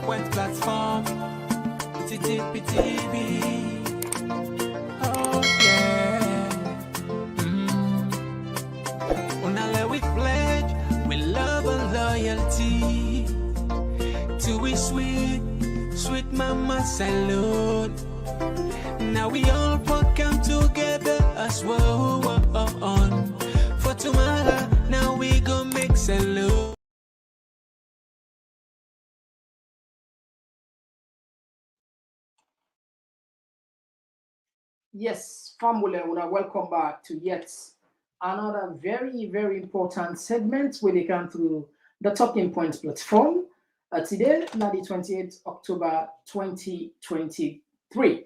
point platform. TTPTV. Oh yeah. Unale we pledge with love and loyalty to we sweet, sweet mama salute. Now we all come together as one. For tomorrow, now we go make salute. Yes, family, welcome back to yet another very, very important segment where they come through the Talking Points platform. Today, now the 28th October 2023.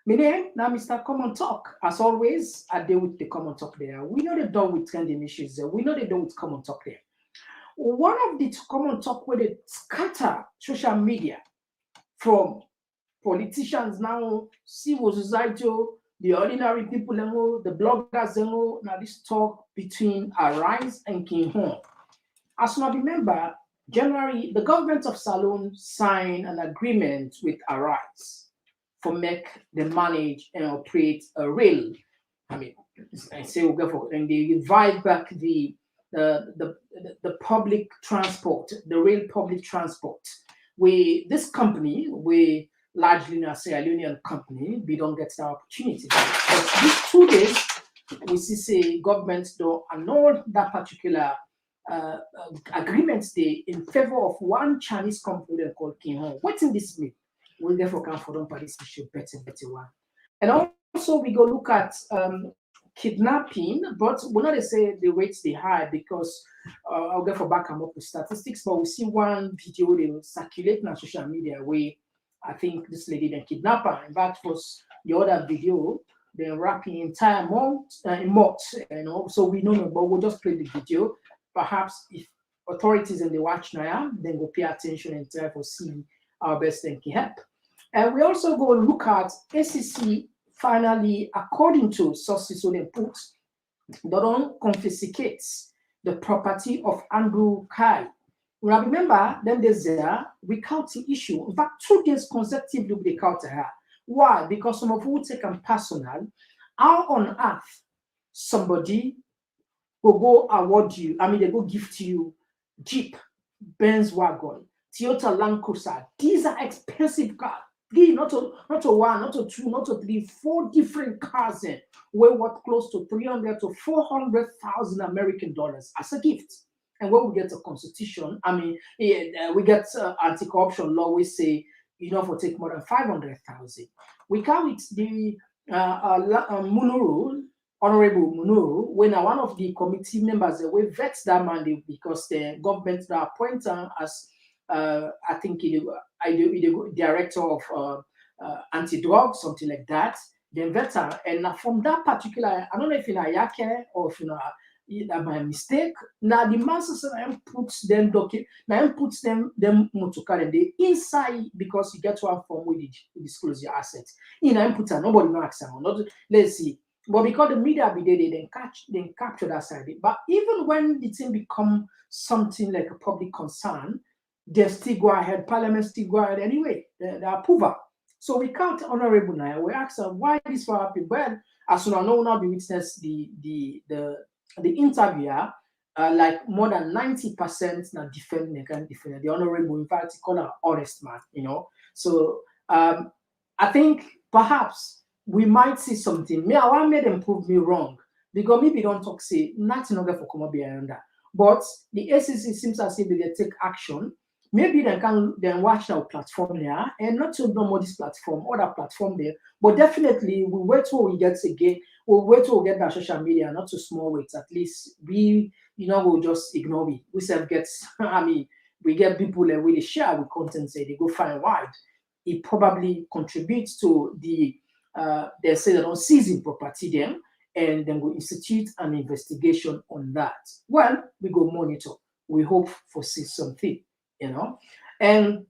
My name now Mr. Komon-Tok. As always, I deal with the Komon-Tok there. We know they're done with trending issues there. We know they're done with Komon-Tok there. One of the Komon-Tok where they scatter social media from politicians now, civil society, the ordinary people, the bloggers, now this talk between Arise and King Hong. As you remember, January, the government of Salone signed an agreement with Arise for make them manage and operate a rail. I say we'll go for, and they revive back the public transport, the rail public transport. This company, we largely a Sierra Leonean company, we don't get the opportunity. But these 2 days, we see say governments don't annul that particular agreement day in favor of one Chinese company called King Hong. What's in this mean? We'll therefore come for them for this issue better one. And also we go look at kidnapping, but we're not to say the rates they high because I'll get for back and up with statistics, but we see one video they circulate on social media where I think this lady then kidnapped her. And that was the other video. They're wrapping entire month, so we don't know, but we'll just play the video. Perhaps if authorities in the watch now, then we'll pay attention and try to see our best thing can help. And we also go look at SEC finally, according to sources on input, they don't confiscate the property of Andrew Kai. Now remember, then there's a recounting issue. In fact, 2 days consecutively we recounted her. Why? Because some of who take them personal. How on earth somebody will go award you, they go gift you Jeep, Benz wagon, Toyota Land Cruiser. These are expensive cars. Not to one, not to two, not to three, 4 different cars weigh worth close to 300 to 400,000 American dollars as a gift. And when we get a constitution, we get anti-corruption law. We say for take more than 500,000. We come with the Munuru, Honorable Munuru, when one of the committee members we vet that mandate because the government that appoint as I think the director of anti-drug, something like that. Then veteran, and from that particular, I don't know if in a yake or if by mistake. Now the masses puts them puts them motocar and they inside because you get one form with disclose your assets. Put nobody knocks them. Not let's see. But because the media be there, they capture that side. But even when the thing become something like a public concern, they still go ahead, Parliament still go ahead anyway, the approval. So we can't honorable now. We ask them why this will happen. Well, as soon as no one be witness the interviewer, like more than 90% now defend the honorable. In fact, call her honest man, So I think perhaps we might see something. Me, I want made them prove me wrong because maybe don't talk say nothing over for come behind that. But the SEC seems as if they take action. Maybe they can then watch our platform there and not to know more this platform, other platform there. But definitely we wait till we get again, we'll wait till we get that social media, not too small weights. At least we, we'll just ignore it. We self gets we get people that really share with content, say they go far and wide. It probably contributes to the they say they don't seizing property then, and then we institute an investigation on that. Well, we go monitor. We hope for see something. And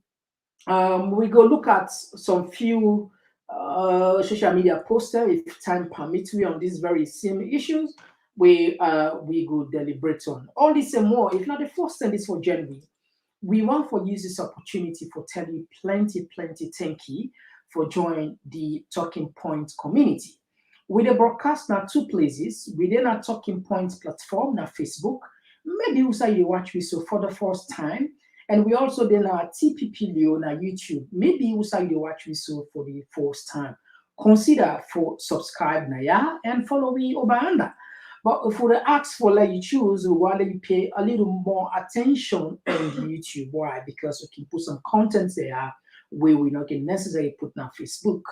we go look at some few social media poster if time permits we on these very same issues. We go deliberate on all this and more. If not the first thing is for January, we want for use this opportunity for tell you plenty thank you for joining the Talking Point community. We dey broadcast now two places within our Talking Points platform, na Facebook. Maybe you say you watch me so for the first time. And we also then our TPP Leone na YouTube. Maybe you say you watch me so for the first time. Consider for subscribe na ya and follow me over under. But for the ask for let you choose, we want you pay a little more attention on YouTube. Why? Because we can put some content there where we not can necessarily put on Facebook.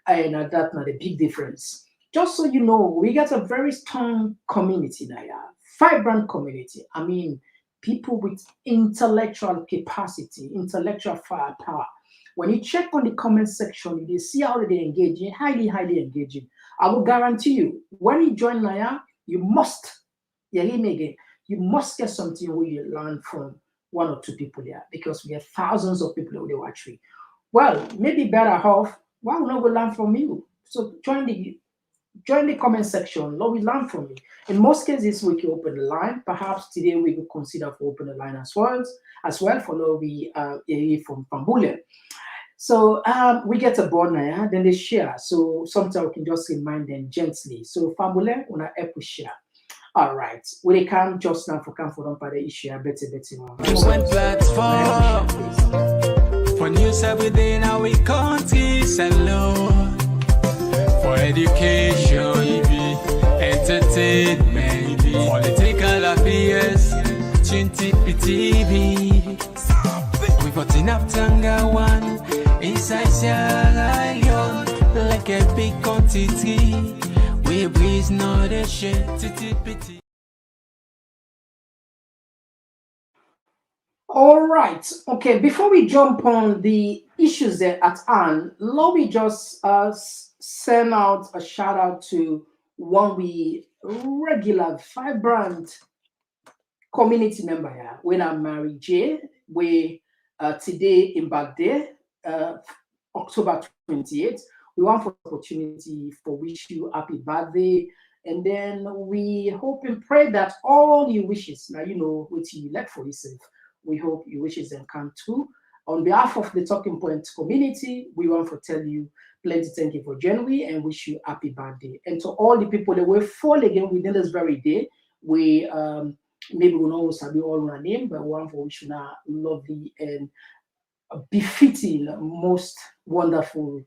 And that's not a big difference. Just so you know, we got a very strong community now, yeah. Vibrant community. I mean, people with intellectual capacity, intellectual firepower. When you check on the comment section, you see how they engaging, highly engaging. I will guarantee you, when you join Naya, you must, hear me again, you must get something where you learn from one or two people there, because we have thousands of people who they watch me. Well, maybe better off, why would not go learn from you? So join the comment section. Lord, we learn from you. In most cases, we can open the line. Perhaps today we could consider for open the line as well for Lord, we hear from Bullet. So we get a board now, then they share. So sometimes we can just remind them gently. So Fambule, una help share. All right. When they come just now for them for the issue, better. One platform for news every day now we countries alone. For education, entertainment, political affairs, TV. We got enough Tanga one inside Sierra Leone, like a big quantity. We breeze not a shit. All right. Okay. Before we jump on the issues there at hand, let me just send out a shout out to one we regular vibrant community member here. When I'm married, Jay, we today in birthday, October 28th. We want for opportunity for wish you happy birthday. And then we hope and pray that all your wishes, now you know what you elect for yourself. We hope your wishes then come true. On behalf of the Talking Point community, we want to tell you plenty thank you for January and wish you happy birthday. And to all the people that will fall again within this very day, we maybe we know sabi all our name, but one for wish you now lovely and befitting, most wonderful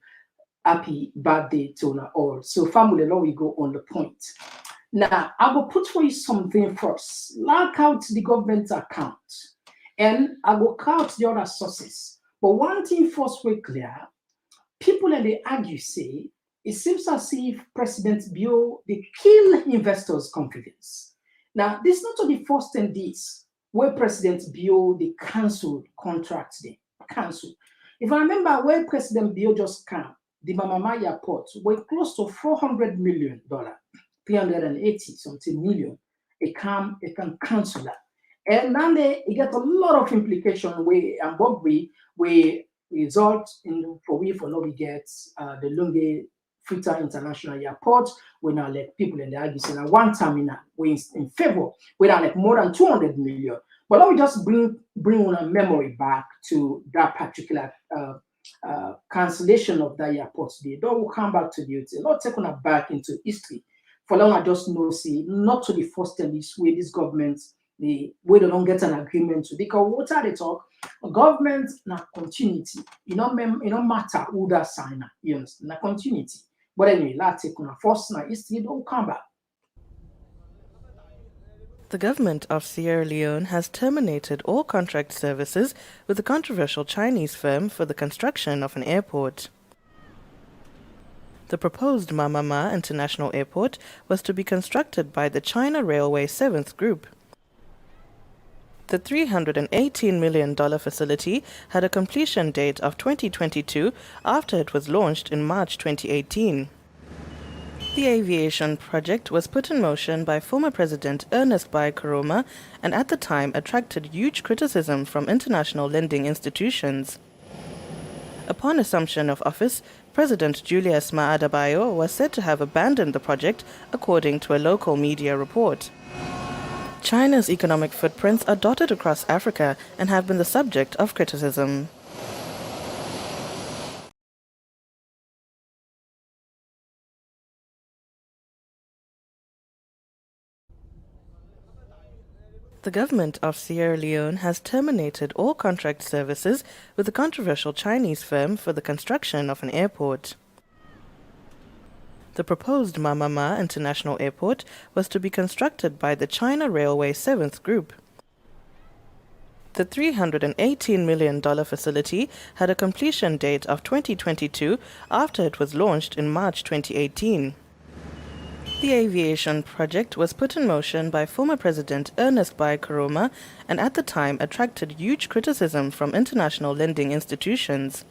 happy birthday to all. So family, now we go on the point. Now, I will put for you something first. Lock out the government account. And I will count the other sources. But one thing first way clear, people and they argue say, it seems as if President Bio, they kill investors' confidence. Now, this is not the first 10 days where President Bio, they canceled contracts, they canceled. If I remember when President Bio just came, the Mamamaya port were close to $400 million, 380 something million. It can cancel that. And now they get a lot of implication where and what we result in for now we get the Lunge Freetown International Airport. We now like people in the argue saying one terminal we in favor we are like more than 200 million. But let me just bring on a memory back to that particular cancellation of that airport today. Don't come back to the hotel, not taking it back into history. For long I just know see not to the first time this way this government the way they don't get an agreement to because what are they talk? Government na continuity. It don't matter who that signer, you understand? Na continuity. But anyway, let's take on a first na history, don't come back. The government of Sierra Leone has terminated all contract services with the controversial Chinese firm for the construction of an airport. The proposed Mamama International Airport was to be constructed by the China Railway 7th Group. The $318 million facility had a completion date of 2022 after it was launched in March 2018. The aviation project was put in motion by former President Ernest Bai Koroma and at the time attracted huge criticism from international lending institutions. Upon assumption of office, President Julius Maada Bio was said to have abandoned the project according to a local media report. China's economic footprints are dotted across Africa and have been the subject of criticism. The government of Sierra Leone has terminated all contract services with the controversial Chinese firm for the construction of an airport. The proposed Mamama International Airport was to be constructed by the China Railway 7th Group. The $318 million facility had a completion date of 2022 after it was launched in March 2018. The aviation project was put in motion by former President Ernest Bai Koroma and at the time attracted huge criticism from international lending institutions.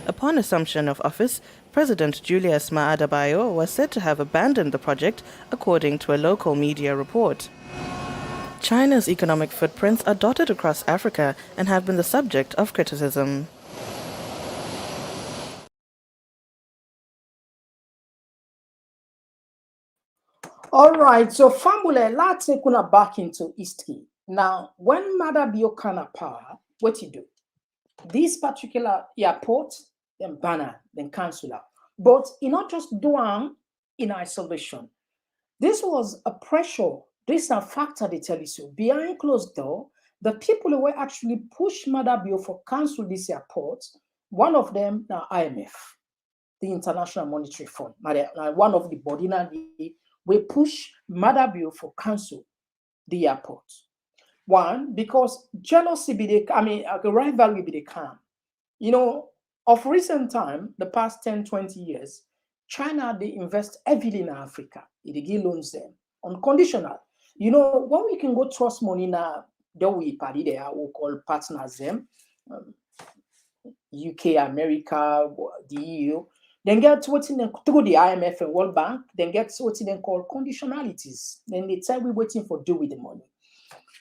Upon assumption of office, President Julius Maada Bio was said to have abandoned the project, according to a local media report. China's economic footprints are dotted across Africa and have been the subject of criticism. All right, so family, let's take una back into history. Now, when Mother Biokana power, what you do? This particular airport, then banner, then cancel out. But you not just do in isolation. This was a pressure. This is a factor they tell you so. Behind closed door, the people who were actually push Mother Bio for cancel this airport. One of them now IMF, the International Monetary Fund. One of the body now we push Mother Bio for cancel the airport. One, because jealousy be the rivalry be the calm. You know, of recent time, the past 10, 20 years, China, they invest heavily in Africa. They give loans them unconditional. You know, when we can go trust money now, then we party there, we call partners them, UK, America, the EU, then get what's in them through the IMF and World Bank, then get what's in them called conditionalities. Then they tell we waiting for do with the money.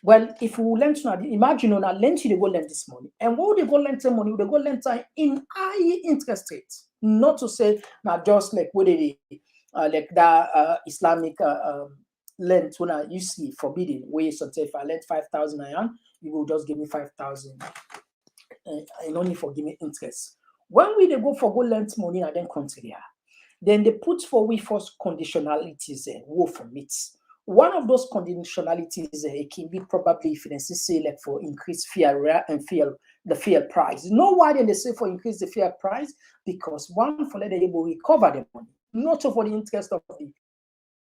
Well, if we lend to imagine on a lend you they go lend this money. And what would they go lend the money? They go lend time in high interest rates. Not to say now just like what they like that Islamic lend when you see forbidden way so if I lend 5,000 naira, you will just give me 5,000 and only for give me interest. When we they go for go lend money and then country, then they put for we first conditionalities and war from it. One of those conditionalities it can be probably if they say like for increased fear and the fear price. You know why they say for increase the fear price? Because one for let them able to recover the money, not for the interest of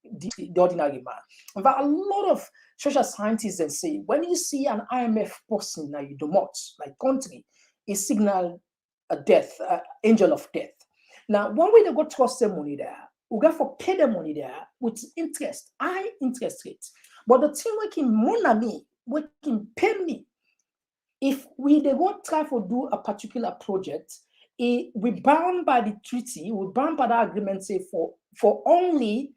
the ordinary man. But a lot of social scientists then say when you see an IMF person now you do not like country, it signal a death, angel of death. Now when we go trust the money there, we got for pay the money there with interest, high interest rates. But the thing we can money me, we can pay me. If we they go try to do a particular project, we bound by the treaty, we bound by the agreement, say for only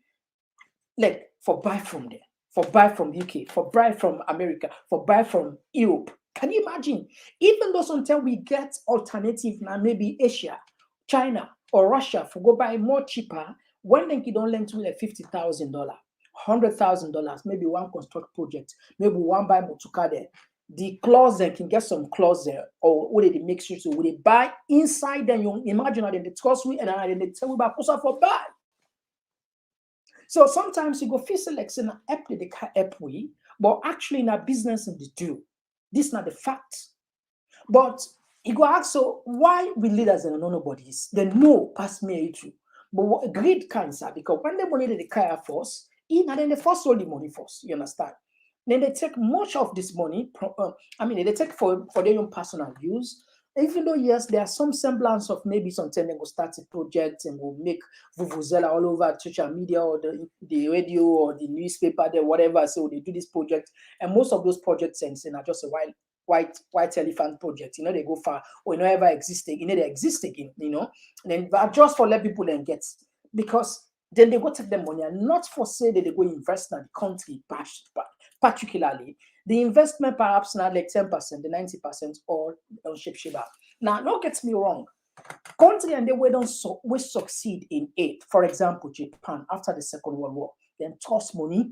like for buy from there, for buy from UK, for buy from America, for buy from Europe. Can you imagine? Even though until we get alternative now, maybe Asia, China, or Russia for go buy more cheaper. When they don't lend to like $50,000, $100,000, maybe one construct project, maybe one buy motuka there. The clause then can get some clause there, or would they make sure to would they buy inside? Then you imagine that they trust we and then they tell we about for buy. So sometimes you go feel select an app the app we, but actually in a business and they do. This is not the fact. But you go ask so why we leaders and nobodies they know past me true. But what great cancer because when the money they carry first, and then they first hold the money first. You understand? Then they take much of this money. They take for their own personal use. Even though yes, there are some semblance of maybe sometimes they go start a project and will make vuvuzela all over social media or the radio or the newspaper, there whatever. So they do this project, and most of those projects and are just a white elephant project. You know, they go far or never exist again. They exist again. You know, and then but just for let people then get because then they go take the money and not for say that they go invest in the country, particularly the investment perhaps not like 10%, the 90% all on Shiba. Now, don't get me wrong. Country and they we succeed in it. For example, Japan after the Second World War, then toss money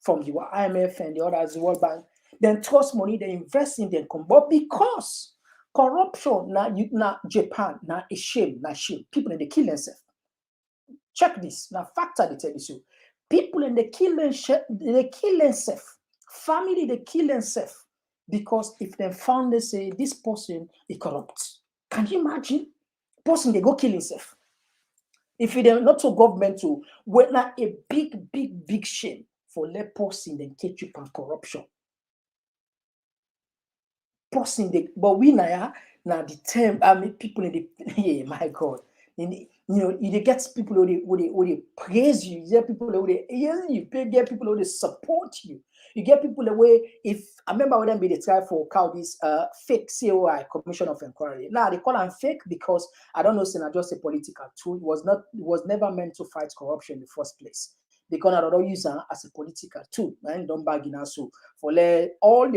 from the IMF and the others, the World Bank, then trust money, they invest in them. But because corruption, now Japan, now a shame, people in the kill themselves. Check this, now factor they tell you. People in the kill themselves. Family, they kill themselves. Because if they found they say this person is corrupt. Can you imagine? Person they go kill himself. If they not so government to well now a big shame for let person then catch you on corruption. Person they but we now the term people in the yeah, my God. You get people who they praise you, you get people who they you get people who they support you. You get people the way if I remember when they try for call this fake COI Commission of Inquiry. Now they call them fake because I don't know, it's not just a political tool. It was never meant to fight corruption in the first place. They don't use it as a political tool. And don't bargain also for all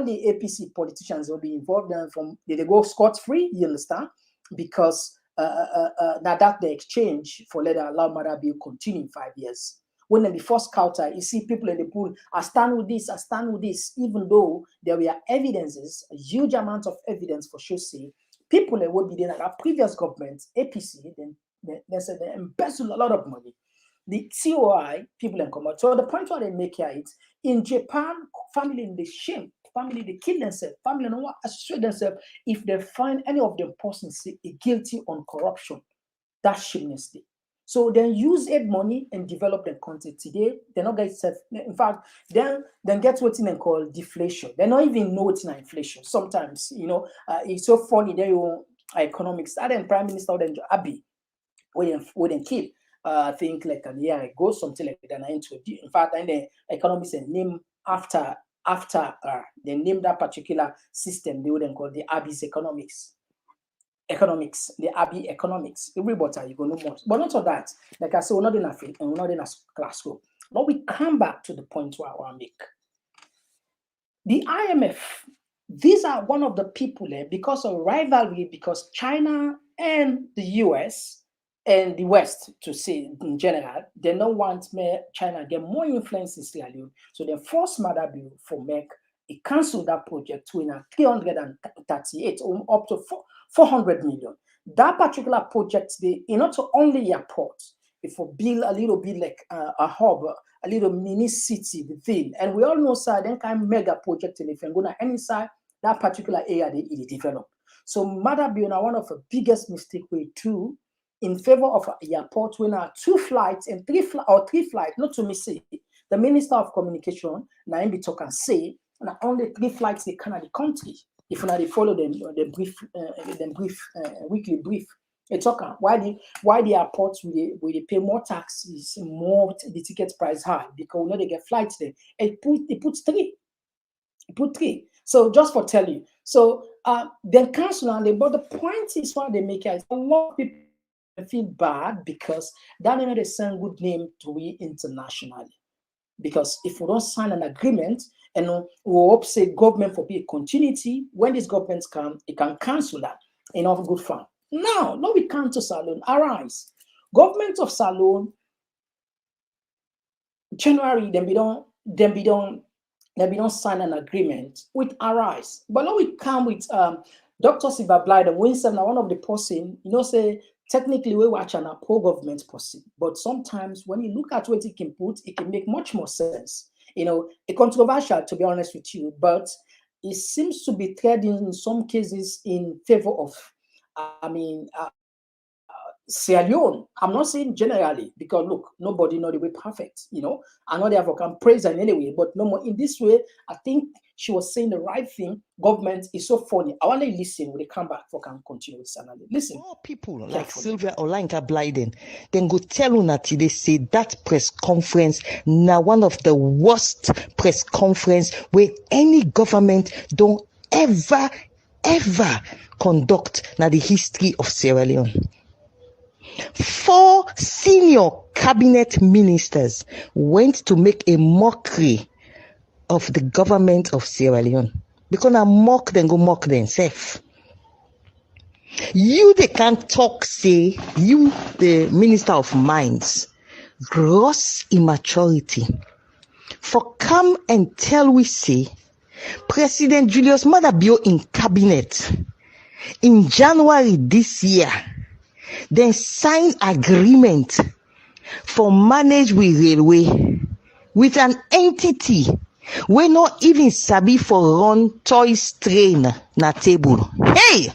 the APC politicians will be involved and from they go scot-free, you understand? Because now that the exchange for let allow Mother Bill continue in 5 years. When they be first counter, you see people in the pool, I stand with this, even though there were evidences, a huge amount of evidence for sure say people that would be there that previous government, APC, then they said they embezzle a lot of money. The COI, people in common. So the point where they make here is in Japan, family in the shame, family they kill themselves, family don't want to associate themselves if they find any of them persons guilty on corruption. That's shamelessly. So then use aid money and develop the content. Today, they're not getting self. In fact, then get what they call deflation. They don't even know what's inflation. Sometimes, it's so funny. They economics. I then Prime Minister then Abiy, wouldn't keep. I think like a year ago, something like that. In fact, and the economics and name after they named that particular system. They wouldn't call the Abiy's economics, the Abiy economics. Everybody you go no more. But not of that. Like I said, we're not in a field and we're not in a classroom. But we come back to the point where I want to make. The IMF, these are one of the people there because of rivalry, because China and the US and the West, to say in general, they don't want China get more influence in Sierra Leone. So they force Mother Bill for make a cancel that project to 338 up to 400 million. That particular project, they not only airport, if we build a little bit like a hub, a little mini city within. And we all know, sir, then kind of mega project, and if you go to any side, that particular area they develop. So Mother Bill, one of the biggest mistake we do in favor of a airport when are 2 flights and 3 flights, not to me say, the Minister of Communication, Naimbi Tok and say, not only 3 flights they can at the country. If not, they follow them, weekly brief. It's okay. Why the airports will they pay more taxes, more the ticket price high because they get flights there. It puts 3. It put 3. So just for tell you. So then cancel and but the point is why they make it. A lot of people feel bad because that is not a send good name to we internationally. Because if we don't sign an agreement and we hope say government for be continuity, when these governments come, it can cancel that in of good fun. Now we come to Salone. Arise. Government of Salone, January, then we don't sign an agreement with Arise. But now we come with Dr. Siva Blyden, Winston, one of the person, say technically we watch an pro-government person, but sometimes when you look at what it can put, it can make much more sense. A controversial, to be honest with you, but it seems to be treading in some cases in favor of, Sierra Leone. I'm not saying generally, because look, nobody know the way perfect, I know therefore can praise her in any way, but no more in this way. I think she was saying the right thing. Government is so funny. I want to listen when they come back for can continue with Sanali. Listen. More people like Sylvia Olanka Blyden then go tell una they say that press conference now one of the worst press conference where any government don't ever conduct now the history of Sierra Leone. 4 senior cabinet ministers went to make a mockery of the government of Sierra Leone. Because I mock them, go mock themselves. You, they can't talk, say, you, the Minister of Mines, gross immaturity. for come and tell we say President Julius Madabio in cabinet in January this year, then sign agreement for manage with railway with an entity we not even sabi for run toys train na table. Hey!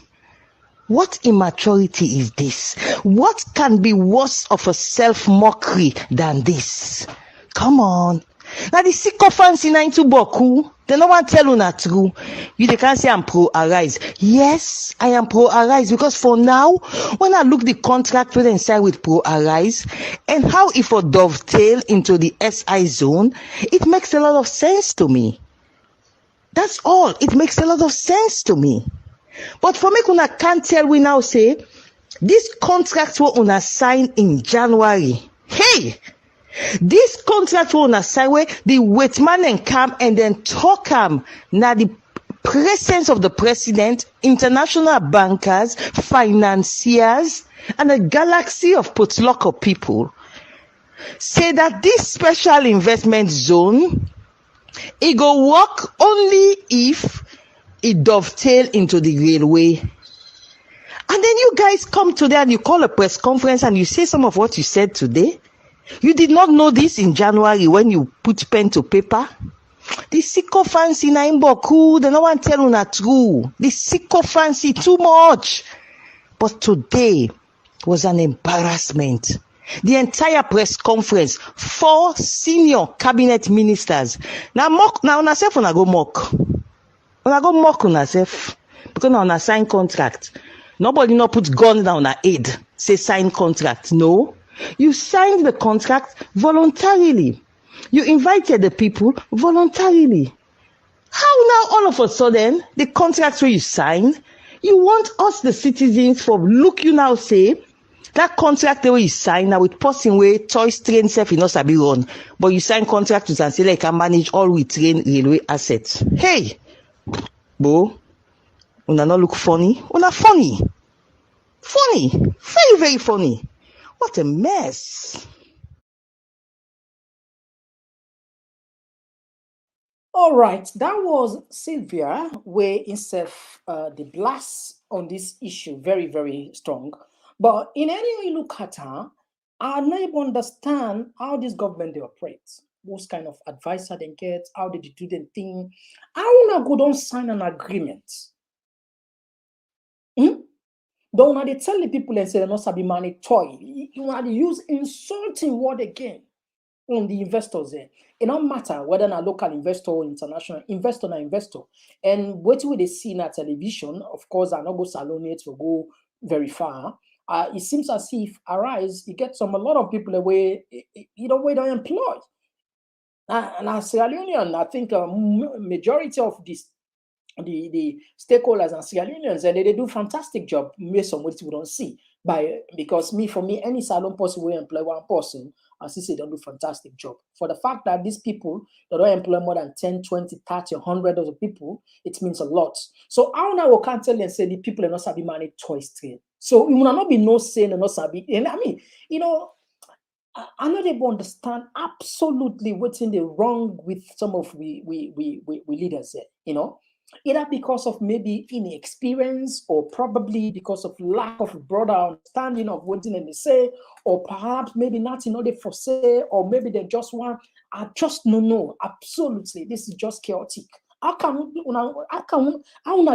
What immaturity is this? What can be worse of a self-mockery than this? Come on. Now the sycophants in into Boku, they no one tell you not true. You they can't say I'm pro-arise. Yes, I am pro-arise because for now, when I look the contract with inside with pro-arise and how it for dovetail into the SI zone, it makes a lot of sense to me. That's all. It makes a lot of sense to me. But for me, una can't tell we now say this contract will una sign in January. Hey, this contract will una sign where the waitman and come and then talk now the presence of the president, international bankers, financiers, and a galaxy of potluck people say that this special investment zone it go work only if it dovetail into the railway. And then you guys come today and you call a press conference and you say some of what you said today. You did not know this in January when you put pen to paper. The sycophants in Imboku, they no one tell you not true. The sycophants too much. But today was an embarrassment. The entire press conference, 4 senior cabinet ministers. Now on yourself when I go mock. When I go mock on yourself, because now on a sign contract. Nobody not put gun down on aid, say sign contract. No. You signed the contract voluntarily. You invited the people voluntarily. How now all of a sudden, the contract where you sign, you want us the citizens for look you now say, that contract where you sign now with person where choice train self in not be run, but you sign contract with and say like can manage all we train railway assets. Hey, bo, una not look funny, una funny, very very funny. What a mess. All right, that was Sylvia, where instead the blast on this issue very, very strong. But in any way you look at her, I never understand how this government they operate. What kind of advice they get, how did they do the thing? How not go don't sign an agreement? Don't want to tell the people and say they're not sabi money toy. You want to use insulting word again on the investors there. It don't matter whether a local investor or international investor or investor. And what we they see in a television, of course, I not go salon it to go very far. It seems as if Arise, you get a lot of people away, where they employ. And as Sierra Leonean, I think majority of this the stakeholders and Sierra Leoneans, and they do fantastic job based on what we don't see. Because for me, any salon person will employ one person, as I say, they do fantastic job. For the fact that these people that don't employ more than 10, 20, 30, 100 of the people, it means a lot. So how now we can't tell and say the people are not sabi money choice trade. So it will not be no saying and not sabi. And I mean, I'm not able to understand absolutely what's in the wrong with some of we leaders there, either because of maybe inexperience or probably because of lack of broader understanding of what they say, or perhaps maybe not in order for say, or maybe they just want, I just no, absolutely, this is just chaotic. How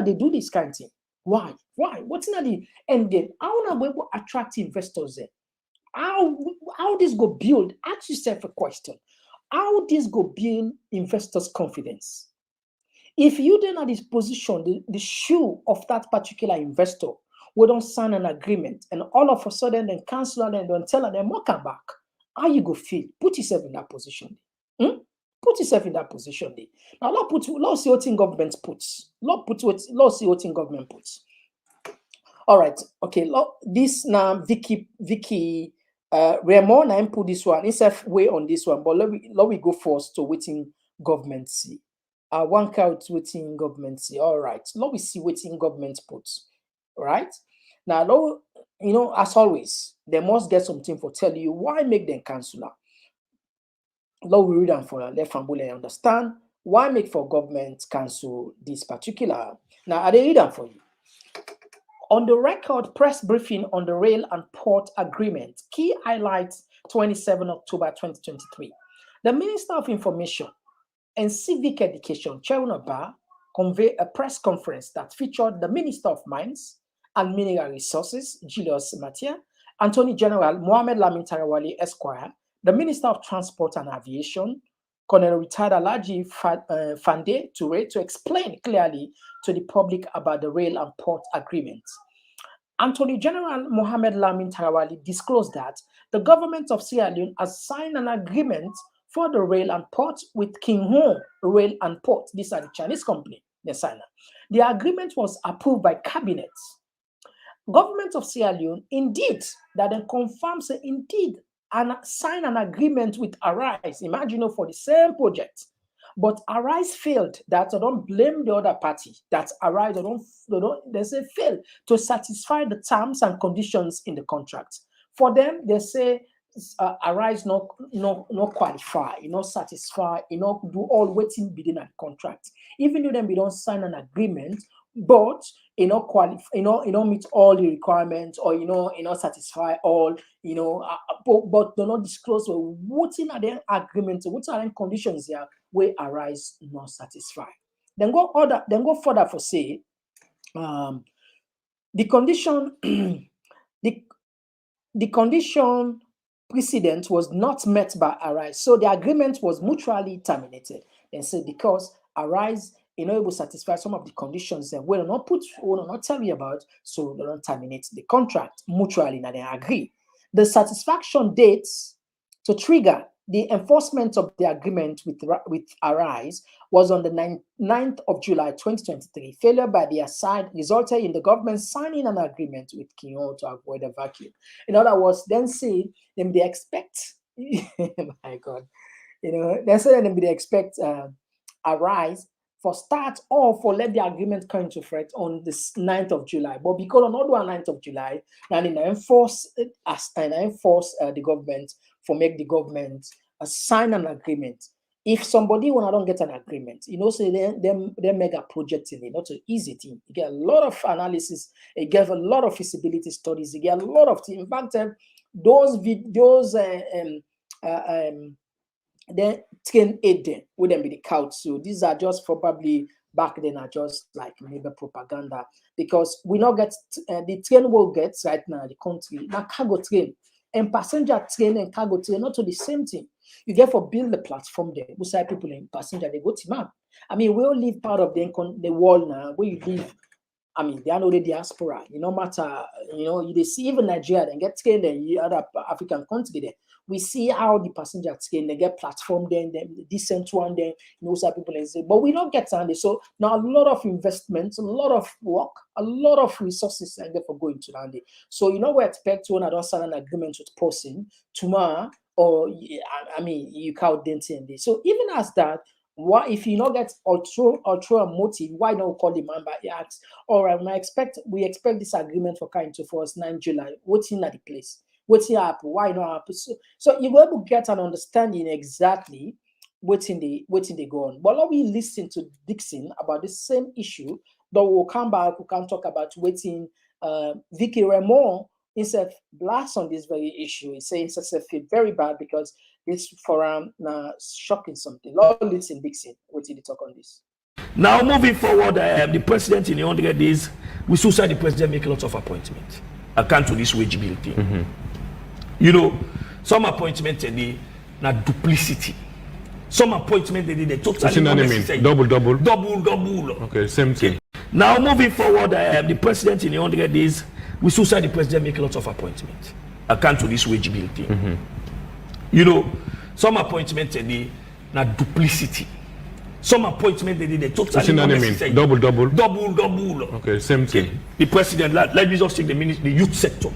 they do this kind of thing? Why? What's in the end game? How now we will attract investors there? How this go build? Ask yourself a question. How this go build investors' confidence? If you then at this position, the shoe of that particular investor, we don't sign an agreement, and all of a sudden then cancel and don't tell them come back. How you go feel? Put yourself in that position. Put yourself in that position. Now, let's see what in government puts. Let's see what in government puts. All right. Okay. This now Vicky Raymond, I put this one. It's a way on this one, but let we go first to waiting government see. One count waiting government see. All right. Let me see waiting government puts. All right. Now, as always, they must get something for tell you why make them cancel now. Law we read them for let Fambule understand why make for government cancel this particular. Now I read them for you. On the record press briefing on the rail and port agreement, key highlights 27 October 2023. The Minister of Information and Civic Education, Cherunaba, convened a press conference that featured the Minister of Mines and Mineral Resources, Julius Matia, Attorney General Mohamed Lamin Tarawali Esquire, the Minister of Transport and Aviation, Colonel retired Alaji Fande Toure, to explain clearly to the public about the rail and port agreement. Attorney General Mohamed Lamin Tarawali disclosed that the government of Sierra Leone has signed an agreement for the rail and port with King Hong Rail and Port. These are the Chinese company, they signed. The agreement was approved by cabinet. Government of Sierra Leone, indeed, that then confirms indeed and sign an agreement with Arise. Imagine for the same project. But Arise failed. That I don't blame the other party. That Arise, they say fail to satisfy the terms and conditions in the contract. For them, they say Arise not qualify, not satisfy, not do all waiting within a contract. Even though we don't sign an agreement, but qualify, meet all the requirements, or satisfy all, but do not disclose what in the agreement, what are the conditions here where Arise not satisfy. Then go further for say the condition the condition precedent was not met by Arise, so the agreement was mutually terminated. And so because Arise able to satisfy some of the conditions that will not tell you about, so they don't terminate the contract mutually, and they agree. The satisfaction dates to trigger the enforcement of the agreement with Arise was on the 9th of July 2023. Failure by their side resulted in the government signing an agreement with Kinyo to avoid a vacuum. In other words, then say them they expect, my God, then say them they expect Arise for start or for let the agreement come into effect on the 9th of July. But because on the 9th of July, and enforce the government for make the government sign an agreement. If somebody when I don't get an agreement, say they mega project in it, not an easy thing. You get a lot of analysis, it gave a lot of feasibility studies, you get a lot of things. In fact, then train aid them with them be the couch. So these are just probably back then are just like maybe propaganda, because we not get the train will get right now the country now cargo train and passenger train and cargo train not to the same thing. You get for build the platform there. We say people in passenger they go to map. I mean we all live part of the world now where you live. I mean, they are not the diaspora. No matter, you see even Nigeria, they get trained in other African countries there. We see how the passenger train, they get platform there, the decent one there, some people and say, but we don't get on this. So now a lot of investments, a lot of work, a lot of resources and for going to land. So we expect when I don't sign an agreement with person tomorrow, or I mean you can't dent in this. So even as that, why if you not get ultra motive, why not call the man by acts? All right, we expect this agreement for kind to force 9 July. What's in at the place? What's here happen? Why not happen? So you will able to get an understanding exactly what's in the go on. But let me listen to Dixon about the same issue. But we'll come back, we can talk about waiting Vicky Raymond instead blast on this very issue. He's saying such a feel very bad because this forum now shocking something. Lord listen, Dixon, what did you talk on this? Now moving forward, the president in the 100 days, we still saw the president make lots of appointments. Account to this wage bill thing. Some appointments they na duplicity. Some appointments they totally unnecessary. Double. Okay, same thing. Now moving forward, the president in the 100 days, we still saw the president make lots of appointments. Account to this wage bill thing. Some appointments they na duplicity. Some appointments they totally unnecessary. Double. Okay, same thing. Okay. The president, let me just take the youth sector.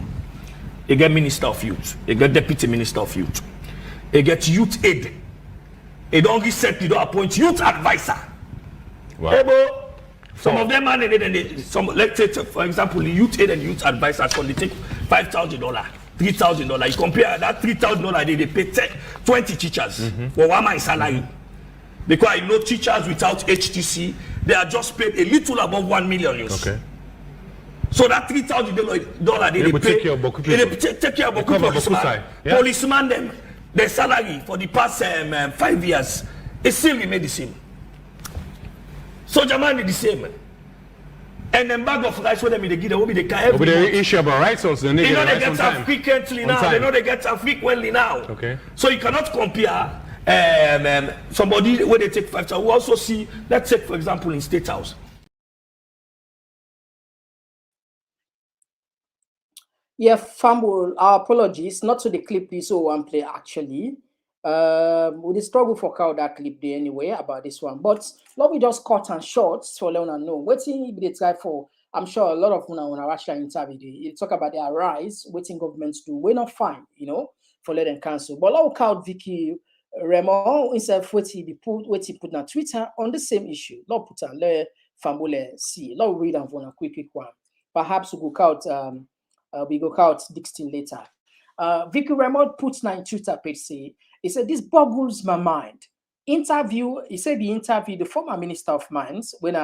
You get minister of youth. You get deputy minister of youth. You get youth aid. You don't appoint youth advisor. Wow. Some of them let's say for example, the youth aid and youth advisors can take $5,000. $3,000. You compare that $3,000 they pay 20 teachers for 1 month salary. Because I know teachers without HTC, they are just paid a little above 1 million. Okay. So that $3,000 they pay, take care of Boku people. They take care of Boku policeman. Yeah. Policeman them, their salary for the past 5 years, it still remain the same. So Germany the same. And then bag of rice, what they give, they will be the car every But they issue about rights also. They know they get them frequently now. They know they get them frequently now. Okay. So you cannot compare somebody where they take 5,000. We also see, let's take for example in State House. Yeah, fumble. Our apologies. Not to the clip we saw one play actually. We struggle for out that clip there anyway about this one. But let me just cut and short for Leone know. Waiting they try for. I'm sure a lot of them when I watch that interview, you talk about their rise, waiting governments do. We're not fine, you know, for let them cancel. But let count Vicky Raymond instead what he put on Twitter on the same issue. Let put on le fambule see. Let read them for a quick one. Perhaps we go out Dixon later. Vicky Raymond puts on Twitter page say he said this boggles my mind. Interview, he said he interviewed the former Minister of Mines when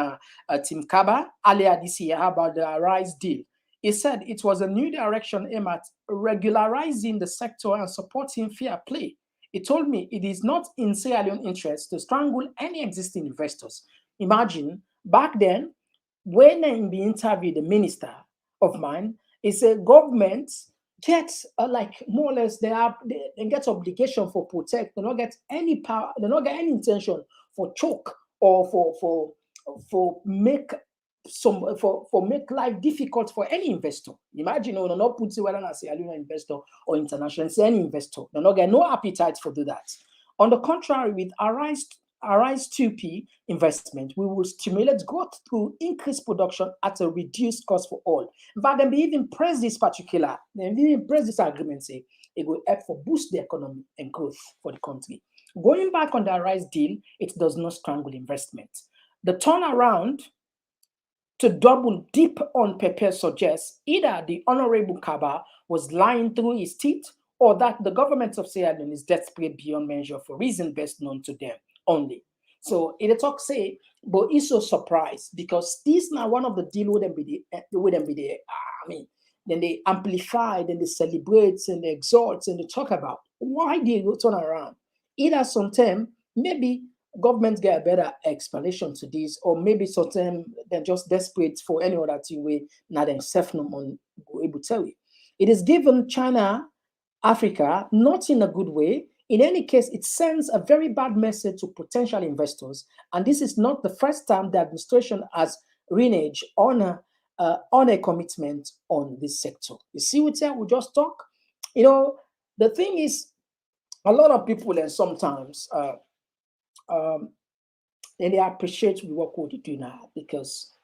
Tim Kaba earlier this year about the Arise deal. He said it was a new direction aimed at regularizing the sector and supporting fair play. He told me it is not in Sierra Leone's interest to strangle any existing investors. Imagine back then when he interviewed the Minister of Mine, he said government gets like more or less they get obligation for protect. They don't get any power. They don't get any intention for choke or for make life difficult for any investor. Imagine no not put whether I say an investor or international, say any investor. They don't get no appetite for do that. On the contrary, with Arise 2P investment, we will stimulate growth through increased production at a reduced cost for all. In fact, they even press this agreement, say it will help for boost the economy and growth for the country. Going back on the Arise deal, it does not strangle investment. The turnaround to double deep on paper suggests either the Honorable Kaba was lying through his teeth or that the government of Sierra Leone is desperate beyond measure for reasons best known to them only. So it talk say, but he's so surprised because this now one of the deal with them be the then they amplify, then they celebrate and they exalt and they talk about why they turn around. Either sometimes maybe governments get a better explanation to this, or maybe sometimes they're just desperate for any other thing way now themselves no one able to tell you. It is given China, Africa, not in a good way. In any case, it sends a very bad message to potential investors, and this is not the first time the administration has reneged on a commitment on this sector. You see what we just talk? You know, the thing is, a lot of people and sometimes and they appreciate what we do now because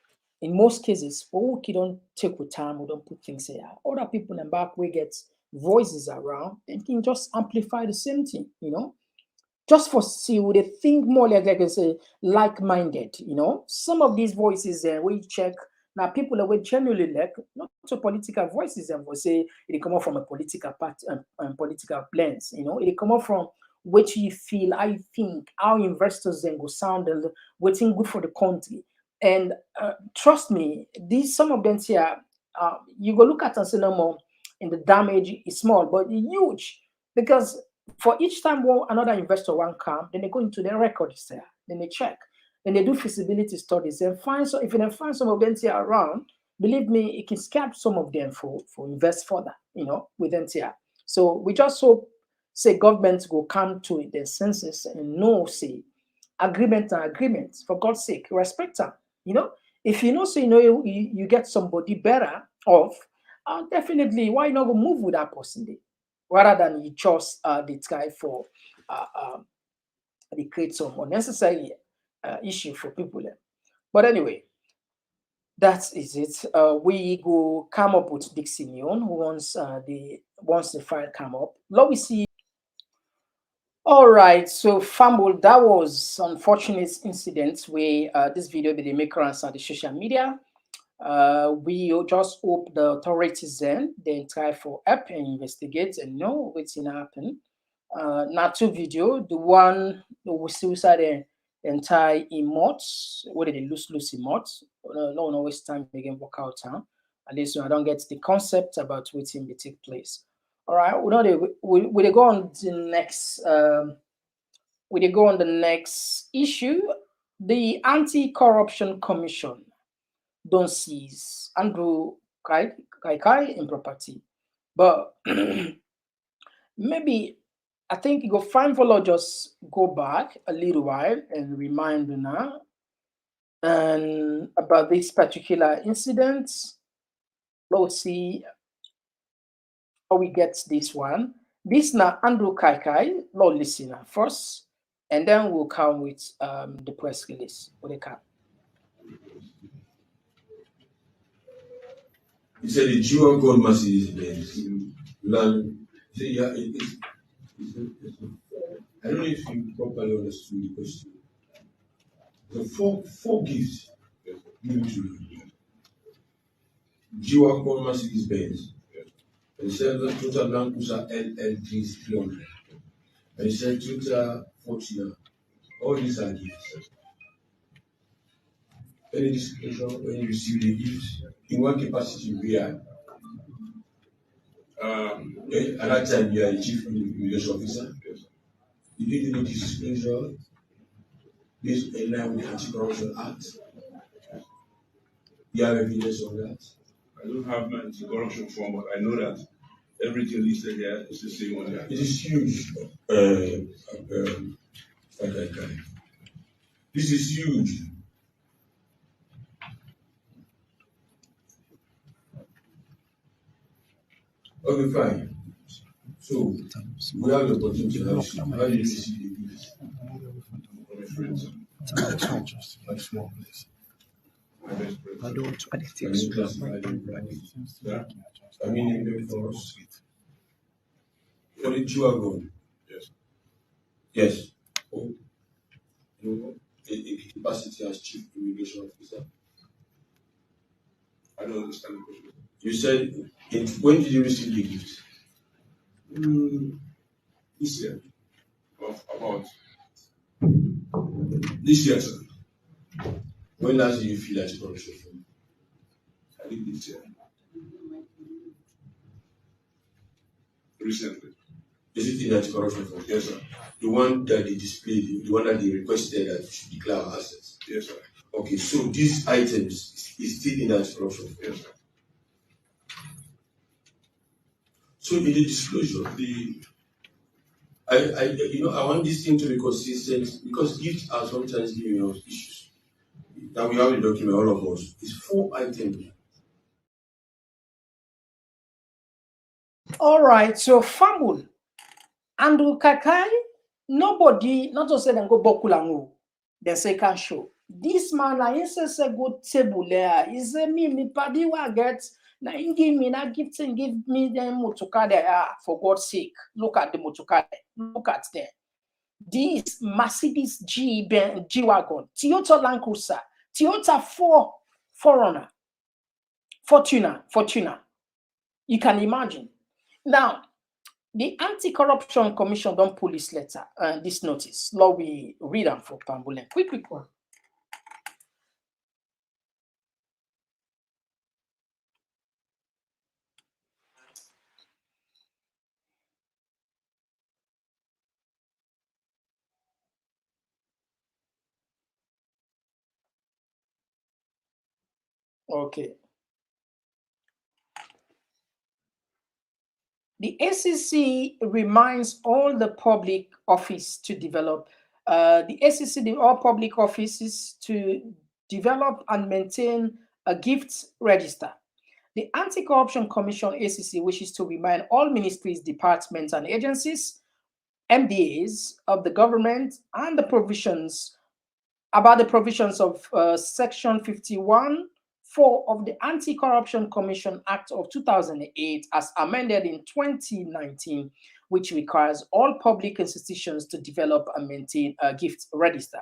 in most cases, we don't take with time, we don't put things here. Other people in back we get voices around and can just amplify the same thing, you know, just for see would they think more like I say like-minded, you know. Some of these voices we check now people that we genuinely like not to political voices and will say it come up from a political party and political plans, you know, it come up from what you feel, I think how investors then go sound and waiting good for the country. And trust me, these some of them here you go look at and say no more. And the damage is small, but huge. Because for each time another investor won't come, then they go into their records there, then they check, then they do feasibility studies and find so if you find some of them here around, believe me, it can scalp some of them for invest further, you know, with them here. So we just hope say governments will come to their senses and know say agreement and agreements, for God's sake, respect them. You know, if you know so you know you get somebody better off. Definitely, why not go move with that person there, rather than you just the guy for they create some unnecessary issue for people there. But anyway, that is it. We go come up with Dixon Leone once the file come up. Let we see. All right, so fumble. That was unfortunate incident where this video be the maker on the social media. We just hope the authorities then they try for help and investigate and know what's gonna happen. Not two video, the one we still saw the entire emotes, where they lose emotes. No waste time again work out, huh? At least I don't get the concept about what's in the take place. All right, we know they go on the next we go on the next issue. The Anti-Corruption Commission don't seize Andrew Kai in property. But maybe I think you go fine for just go back a little while and remind you now and about this particular incident. Let's see how we get this one. This now Andrew Kai, Lord listener first, and then we'll come with the press release. What they can. He said the Jew God Mercedes Benz. Yeah, I don't know if you properly understood the question. The four gifts given to you. Jew God Mercedes Benz. And he said the Toyota Land Cruiser LLG 300. And he said Toyota Fortuner. All these are gifts. Any discussion when you receive the gifts, in what capacity we are? At that time, you are the chief immigration officer. You did any disclosure based in line with the Anti-Corruption Act? You have evidence on that? I don't have my anti-corruption form, but I know that everything listed here is the same on that. It is huge. This is huge. Okay, fine. So, we have the opportunity to ask you, how do you receive the gifts? From a friend, sir. My best friend. Can you classify them? Sir? I mean, name them for us. For the Jew God. Yes. Yes. Oh. No. A capacity as chief immigration officer. I don't understand the question. You said, when did you receive the gift? This year. About This year, sir. When last did you feel that corruption from? I did this year. Recently. Is it in that corruption from? Yes, sir. The one that they displayed, the one that they requested that you should declare our assets. Yes, sir. Okay, so these items is still in that corruption. Yes, sir. So in the disclosure, I want this thing to be consistent because gifts are sometimes giving us issues. Now we have a document, all of us. It's 4 items. All right, so fumble. Andrew Kakai, nobody, not just say them go bokulangu, then say can show. This man, I says a good table there. Is a me party wa get. Now he give me that gift and give me the motoka there. For God's sake, look at the motoka. Look at them. This Mercedes G-Wagon, Toyota Land Cruiser, Toyota 4Runner, Fortuner. You can imagine. Now, the Anti-Corruption Commission don't pull this letter, this notice. Lord, we read them for Pambulen. Quick one. Okay. The SEC reminds all the public office to develop, all public offices to develop and maintain a gift register. The Anti-Corruption Commission ACC wishes to remind all ministries, departments, and agencies, MDAs of the government and the provisions about the provisions of Section 51(4) of the Anti-Corruption Commission Act of 2008 as amended in 2019, which requires all public institutions to develop and maintain a gift register,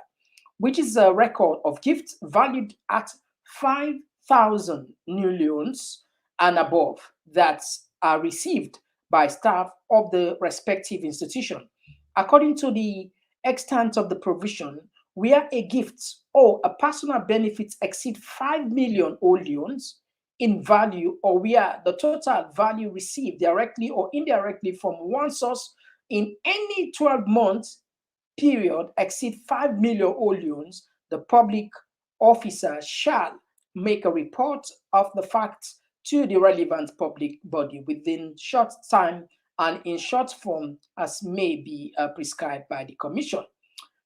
which is a record of gifts valued at 100,000 new loans and above that are received by staff of the respective institution. According to the extent of the provision, where a gift or a personal benefit exceed 5 million loans in value, or where the total value received directly or indirectly from one source in any 12-month period exceed 5 million loans, the public officer shall make a report of the facts to the relevant public body within short time and in short form as may be prescribed by the commission.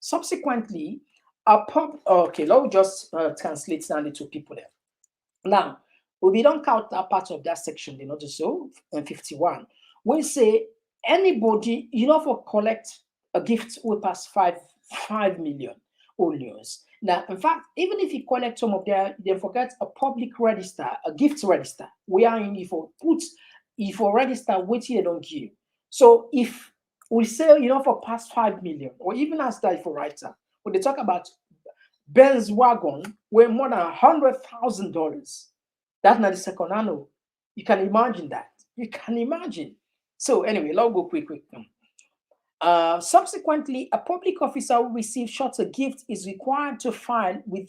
Subsequently, okay, let me just translate now to people there. Now, we don't count that part of that section, you know, so 51. We say anybody, you know, for collect a gift will pass 5 million onlys. Now, in fact, even if you collect some of their, they forget a public register, a gift register, where if you register, which they don't give. So if we say, you know, for past 5 million, or even as that for writer, when they talk about Benz wagon were more than $100,000. That's not the second annual. You can imagine that. You can imagine. So anyway, let's go quick. Subsequently, a public officer who receives such a gift is required to file with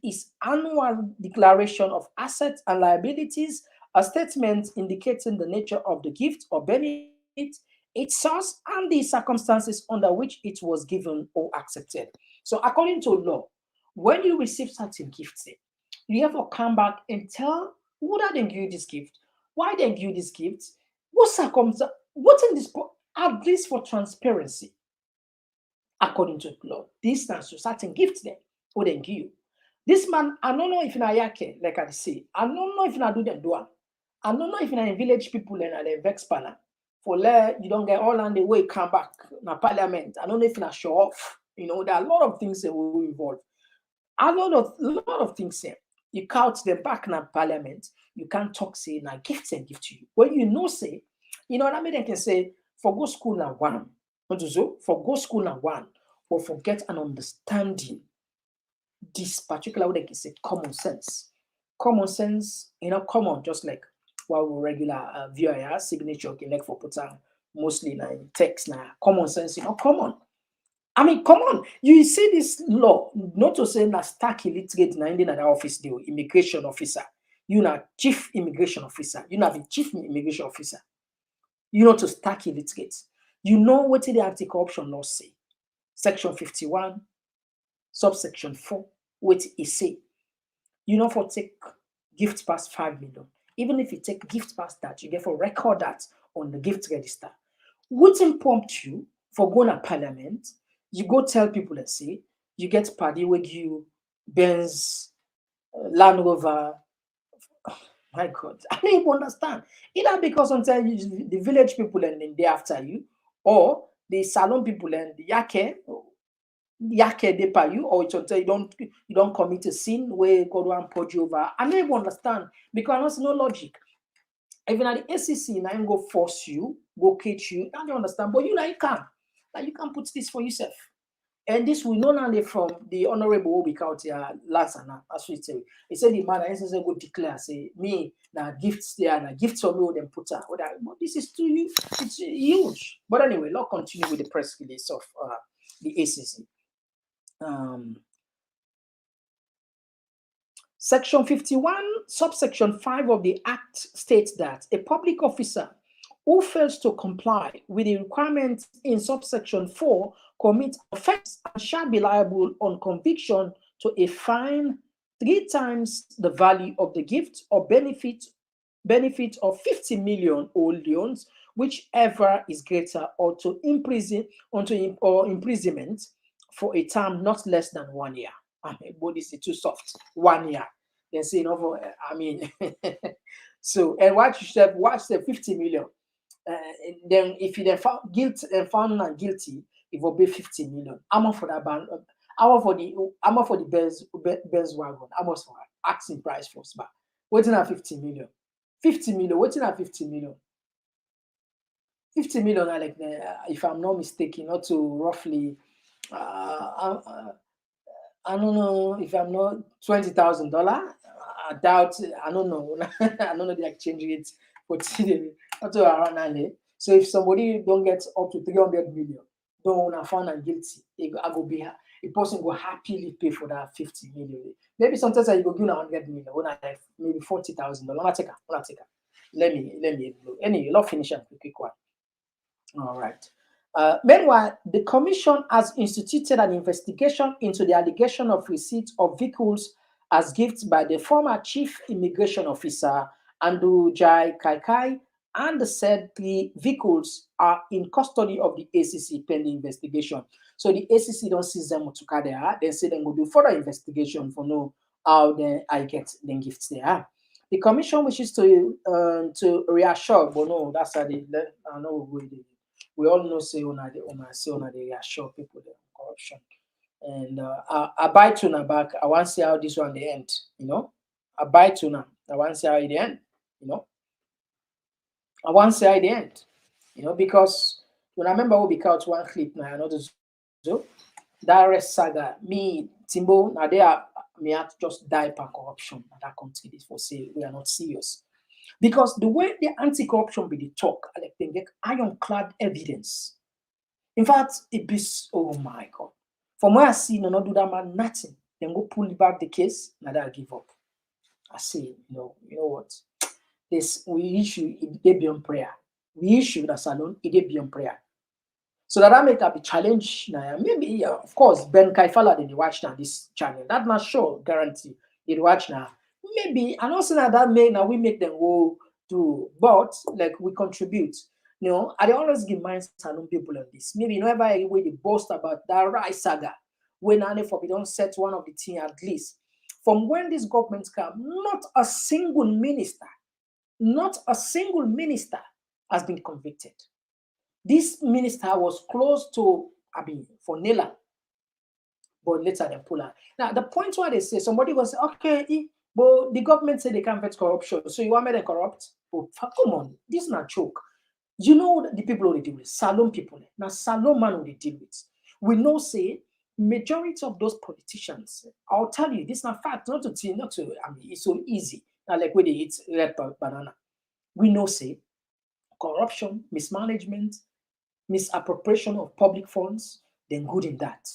his annual declaration of assets and liabilities a statement indicating the nature of the gift or benefit, its source, and the circumstances under which it was given or accepted. So according to law, when you receive certain gifts, you have to come back and tell who that they give you this gift, why they give you this gift, what circumstance, what in this, at least for transparency, according to law. This stands to certain gifts there, who they give you. This man, I don't know if in a yake, like I say, I don't know if in a do them do. I don't know if in a village people and a vex panel for let you don't get all on the way come back na parliament. I don't know if in a show off. You know, there are a lot of things that will involve. A lot of things here. You count them back in parliament. You can't talk say na gifts and gift to you. When you know say, you know what I mean? They can say for go school na one. What do so? For go school na one, or forget an understanding. This particular what they can say common sense. Common sense, you know, common just like what we regular VIR signature can like for put mostly na in text na common sense, you know, common. I mean, come on. You see this law, not to say that stack illiterate na in the office deal, immigration officer. You know, chief immigration officer. You know, the chief immigration officer. You know, to stack illiterate. You know what the anti-corruption law say. Section 51, subsection 4, what it say. You know, for take gift past 5 million. Even if you take gift past that, you get for record that on the gift register. Wouldn't prompt you for going to parliament. You go tell people, let's say, you get party with you, Benz, Land Rover. Oh, my God, I don't even understand. Either because sometimes the village people and then they after you, or the salon people and the yake they pay you, or it's until you don't commit a sin where God will put you over. I don't even understand because there's no logic. Even at the ACC, now I'm go force you, go catch you. I don't understand, but you know you can. Like you can put this for yourself. And this will not only from the honorable Obi County last and as we say. He said the man I go declare, say me now gifts there and gifts on me them put out. But this is too huge, it's huge. But anyway, let's continue with the press release of the ACC. Section 51, subsection 5 of the Act states that a public officer who fails to comply with the requirements in subsection 4 commits offense and shall be liable on conviction to a fine 3 times the value of the gift or benefit of 50 million loans, whichever is greater, or to imprisonment for a term not less than 1 year. I mean, but this is too soft. 1 year. Then say no. I mean, so and watch the 50 million. Then if you then found not guilty, it will be 50 million. I'm for that ban. I'm for the Benz wagon. I'm for asking price first, but waiting at 50 million. 50 million. Waiting at 50 million. 50 million. Like if I'm not mistaken, not to roughly. I don't know if I'm not $20,000. I doubt. I don't know. I don't know the exchange rate for today. Not around 9. So if somebody don't get up to 300 million, don't found and guilty, I go be a person go happily pay for that 50 million. Maybe sometimes I go give 100 million when I have maybe $40,000. Not take it. Let me blow. Anyway, let's finish up quick one. All right. Meanwhile, the commission has instituted an investigation into the allegation of receipt of vehicles as gifts by the former chief immigration officer Andu Jai Kaikai, and said the vehicles are in custody of the ACC pending investigation. So the ACC don't seize them to there. They say they will do further investigation for know how I get the gifts there. The commission wishes to reassure, but no, that's how they. I know we all know say on they reassure people the corruption. And I buy tuna back. I want to see how this one the end. I buy tuna. I want to see how it end. I want to see how it end. Because when I remember we cut one clip now, another so that rest saga, me, Timbo, now they are me have to just die per corruption in that country. This for say we are not serious. Because the way the anti-corruption be the talk, like they get ironclad evidence. In fact, it be oh my god. From where I see no do that man nothing. Then go pull back the case, now that I give up. I say, you know what? This we issue it beyond prayer. We issue that salon, it beyond prayer. So that make up a challenge now. Maybe of course Ben Kaifala didn't watch now this channel. That's not sure, guarantee. They watch now. Maybe and also that may now we make them go to, but like we contribute. I always give minds to people on this. Maybe never way they boast about that rice saga. When I for we don't set one of the team at least. From when these governments come, not a single minister has been convicted. This minister was close to for Nela, but later they pull out. Now the point where they say somebody was okay, but the government said they can't fight corruption, so you want me to corrupt? Oh, come on, this is not a joke. You know the people who they deal with, Salon people. Now Salon man who they deal with. We know say majority of those politicians. I'll tell you this is not fact, not to. It's so easy. Now like when they eat red banana, we know say corruption, mismanagement, misappropriation of public funds, then good in that.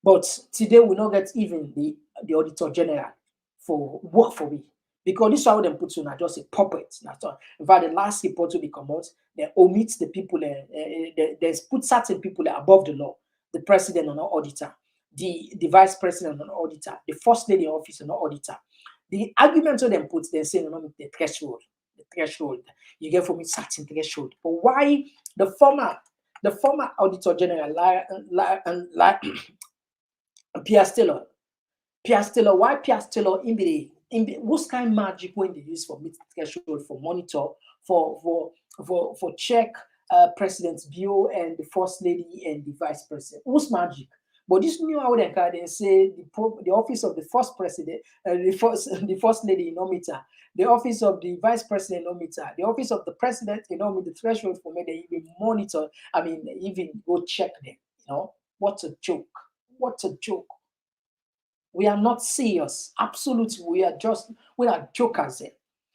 But today we not get even the auditor general for work for me. Because this is how they put you not just a puppet. That's all. In fact, the last report to be come out, they omit the people, they put certain people above the law. The president and auditor, the vice president and auditor, the first lady in office and auditor. The argument to them put, they say no, the threshold. You get from it certain threshold. But why the former auditor general like Pierre Stiller, why Pierre Stiller in the what kind of magic when they use for meet threshold for monitor for check president's bureau and the first lady and the vice president? What's magic? But this new how they say the office of the first president, the first lady in no meter, the office of the vice president no meter, the office of the president, with the threshold for me they even monitor. Even go check them. What a joke! What a joke! We are not serious. Absolutely, we are jokers here.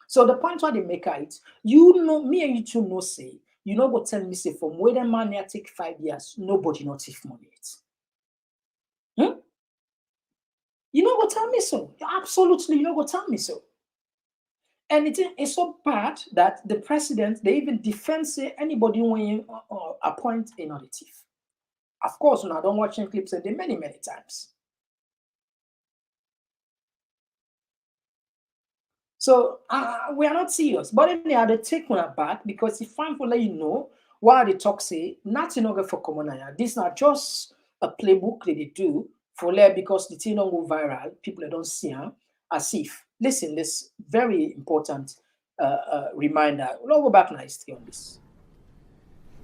So the point why they make it, me and you two know say, go tell me say from where the money take 5 years, nobody not take money it. Go tell me so. Absolutely, go tell me so. And it's so bad that the president, they even defend say anybody when you appoint another thief. Of course, when I don't watch clips of them many times. So we are not serious. But anyhow, they take one back because if I'm to let you know why the talk say nothing over for Komon-Tok. This is not just a playbook that they do for there because the thing don't go viral. People that don't see them as if. Listen, this very important reminder. We'll go back now history on this.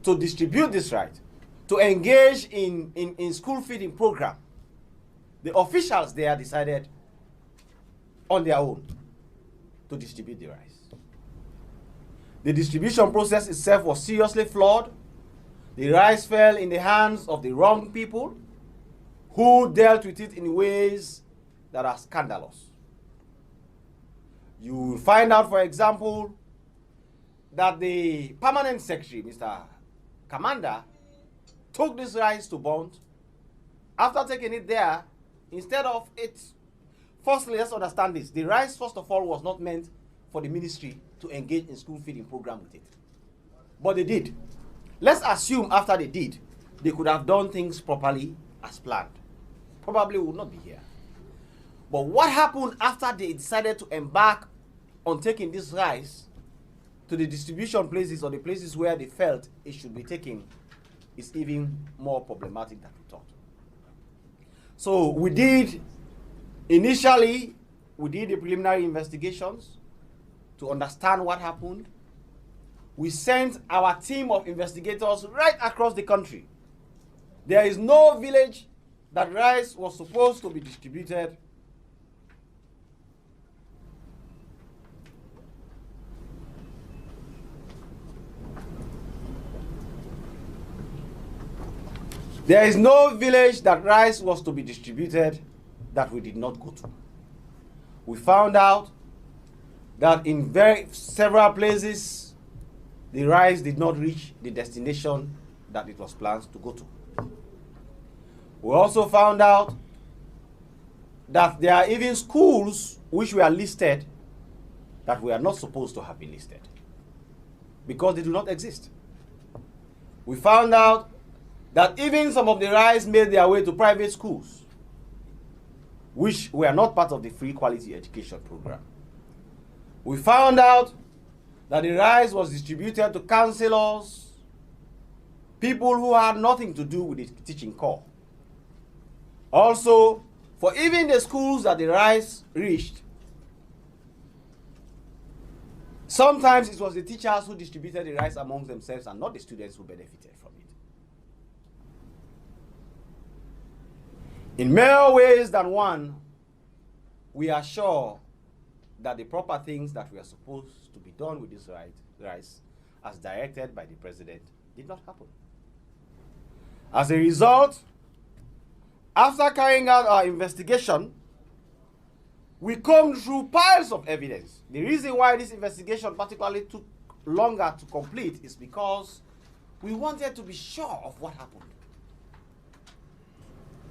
To distribute this right, to engage in school feeding program, the officials there decided on their own to distribute the rice. The distribution process itself was seriously flawed. The rice fell in the hands of the wrong people who dealt with it in ways that are scandalous. You will find out, for example, that the permanent secretary, Mr. Commander, took this rice to Bond. After taking it there, instead of it, firstly, let's understand this. The rice, first of all, was not meant for the ministry to engage in school feeding program with it. But they did. Let's assume after they did, they could have done things properly as planned. Probably would not be here. But what happened after they decided to embark on taking this rice to the distribution places or the places where they felt it should be taken is even more problematic than we thought. So initially, we did the preliminary investigations to understand what happened. We sent our team of investigators right across the country. There is no village that rice was supposed to be distributed. There is no village that rice was to be distributed that we did not go to. We found out that in several places, the rice did not reach the destination that it was planned to go to. We also found out that there are even schools which were listed that were not supposed to have been listed because they do not exist. We found out that even some of the rice made their way to private schools, which were not part of the free quality education program. We found out that the rice was distributed to councillors, people who had nothing to do with the teaching corps. Also, for even the schools that the rice reached, sometimes it was the teachers who distributed the rice amongst themselves and not the students who benefited from it. In more ways than one, we are sure that the proper things that were supposed to be done with this rice, as directed by the president, did not happen. As a result, after carrying out our investigation, we combed through piles of evidence. The reason why this investigation particularly took longer to complete is because we wanted to be sure of what happened.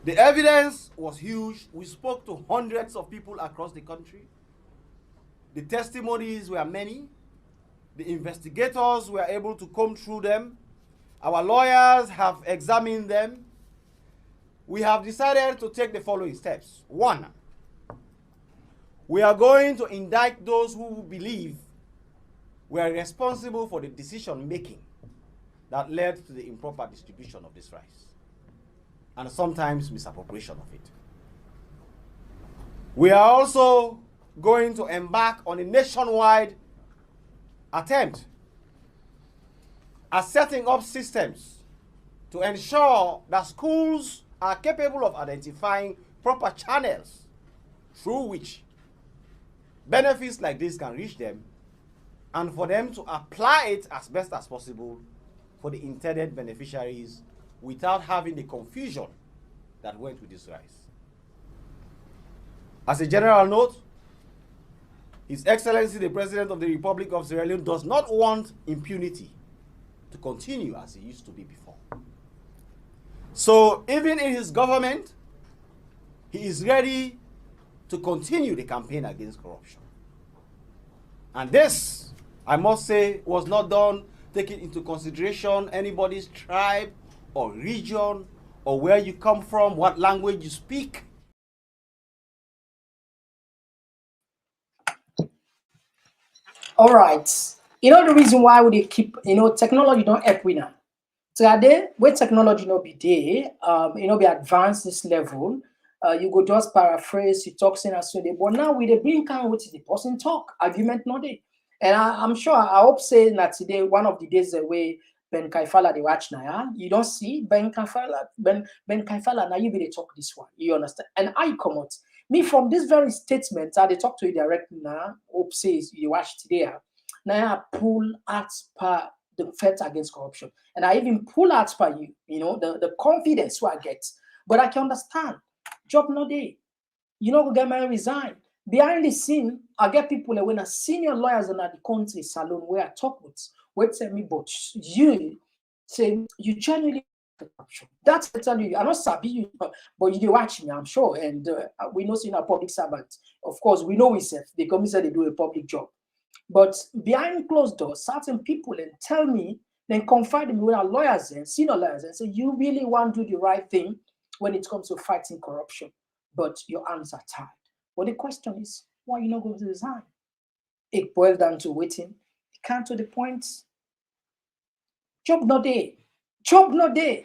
The evidence was huge. We spoke to hundreds of people across the country. The testimonies were many. The investigators were able to comb through them. Our lawyers have examined them. We have decided to take the following steps. One, we are going to indict those who believe were responsible for the decision making that led to the improper distribution of this rice, and sometimes misappropriation of it. We are also going to embark on a nationwide attempt at setting up systems to ensure that schools are capable of identifying proper channels through which benefits like this can reach them, and for them to apply it as best as possible for the intended beneficiaries without having the confusion that went with this rice. As a general note, His Excellency the President of the Republic of Sierra Leone does not want impunity to continue as it used to be before. So even in his government, he is ready to continue the campaign against corruption. And this, I must say, was not done taking into consideration anybody's tribe or region or where you come from, what language you speak. All right. You know the reason why would they keep, technology don't help we now. Today, where technology not be there, be advanced this level, you go just paraphrase, you talk saying as so they, but now we they bring kind what the person talk, argument not there. And I'm sure, I hope say that today, one of the days away, Ben Kaifala they watch now, yeah? You don't see Ben Kaifala, Ben Kaifala, now you be they talk this one, you understand? And I come out. Me from this very statement, they talk to you directly now, hope says you watch today, now I pull out per the fight against corruption. And I even pull out for you, the confidence who I get. But I can understand. Job no day. You know, go get my resign. Behind the scene, I get people that when I senior lawyers in the country salon where I talk with, wait tell me, but you say you genuinely corruption. That's I tell you, I not sabi you, but you do watch me, I'm sure. And we know in a public servant. Of course, we know itself. They come and say they do a public job. But behind closed doors, certain people and tell me, then confide in me with our lawyers and senior lawyers and say, you really want to do the right thing when it comes to fighting corruption, but your hands are tied. But the question is, why you not going to resign? It boils down to waiting. It can't to the point. Job not there. Job not there.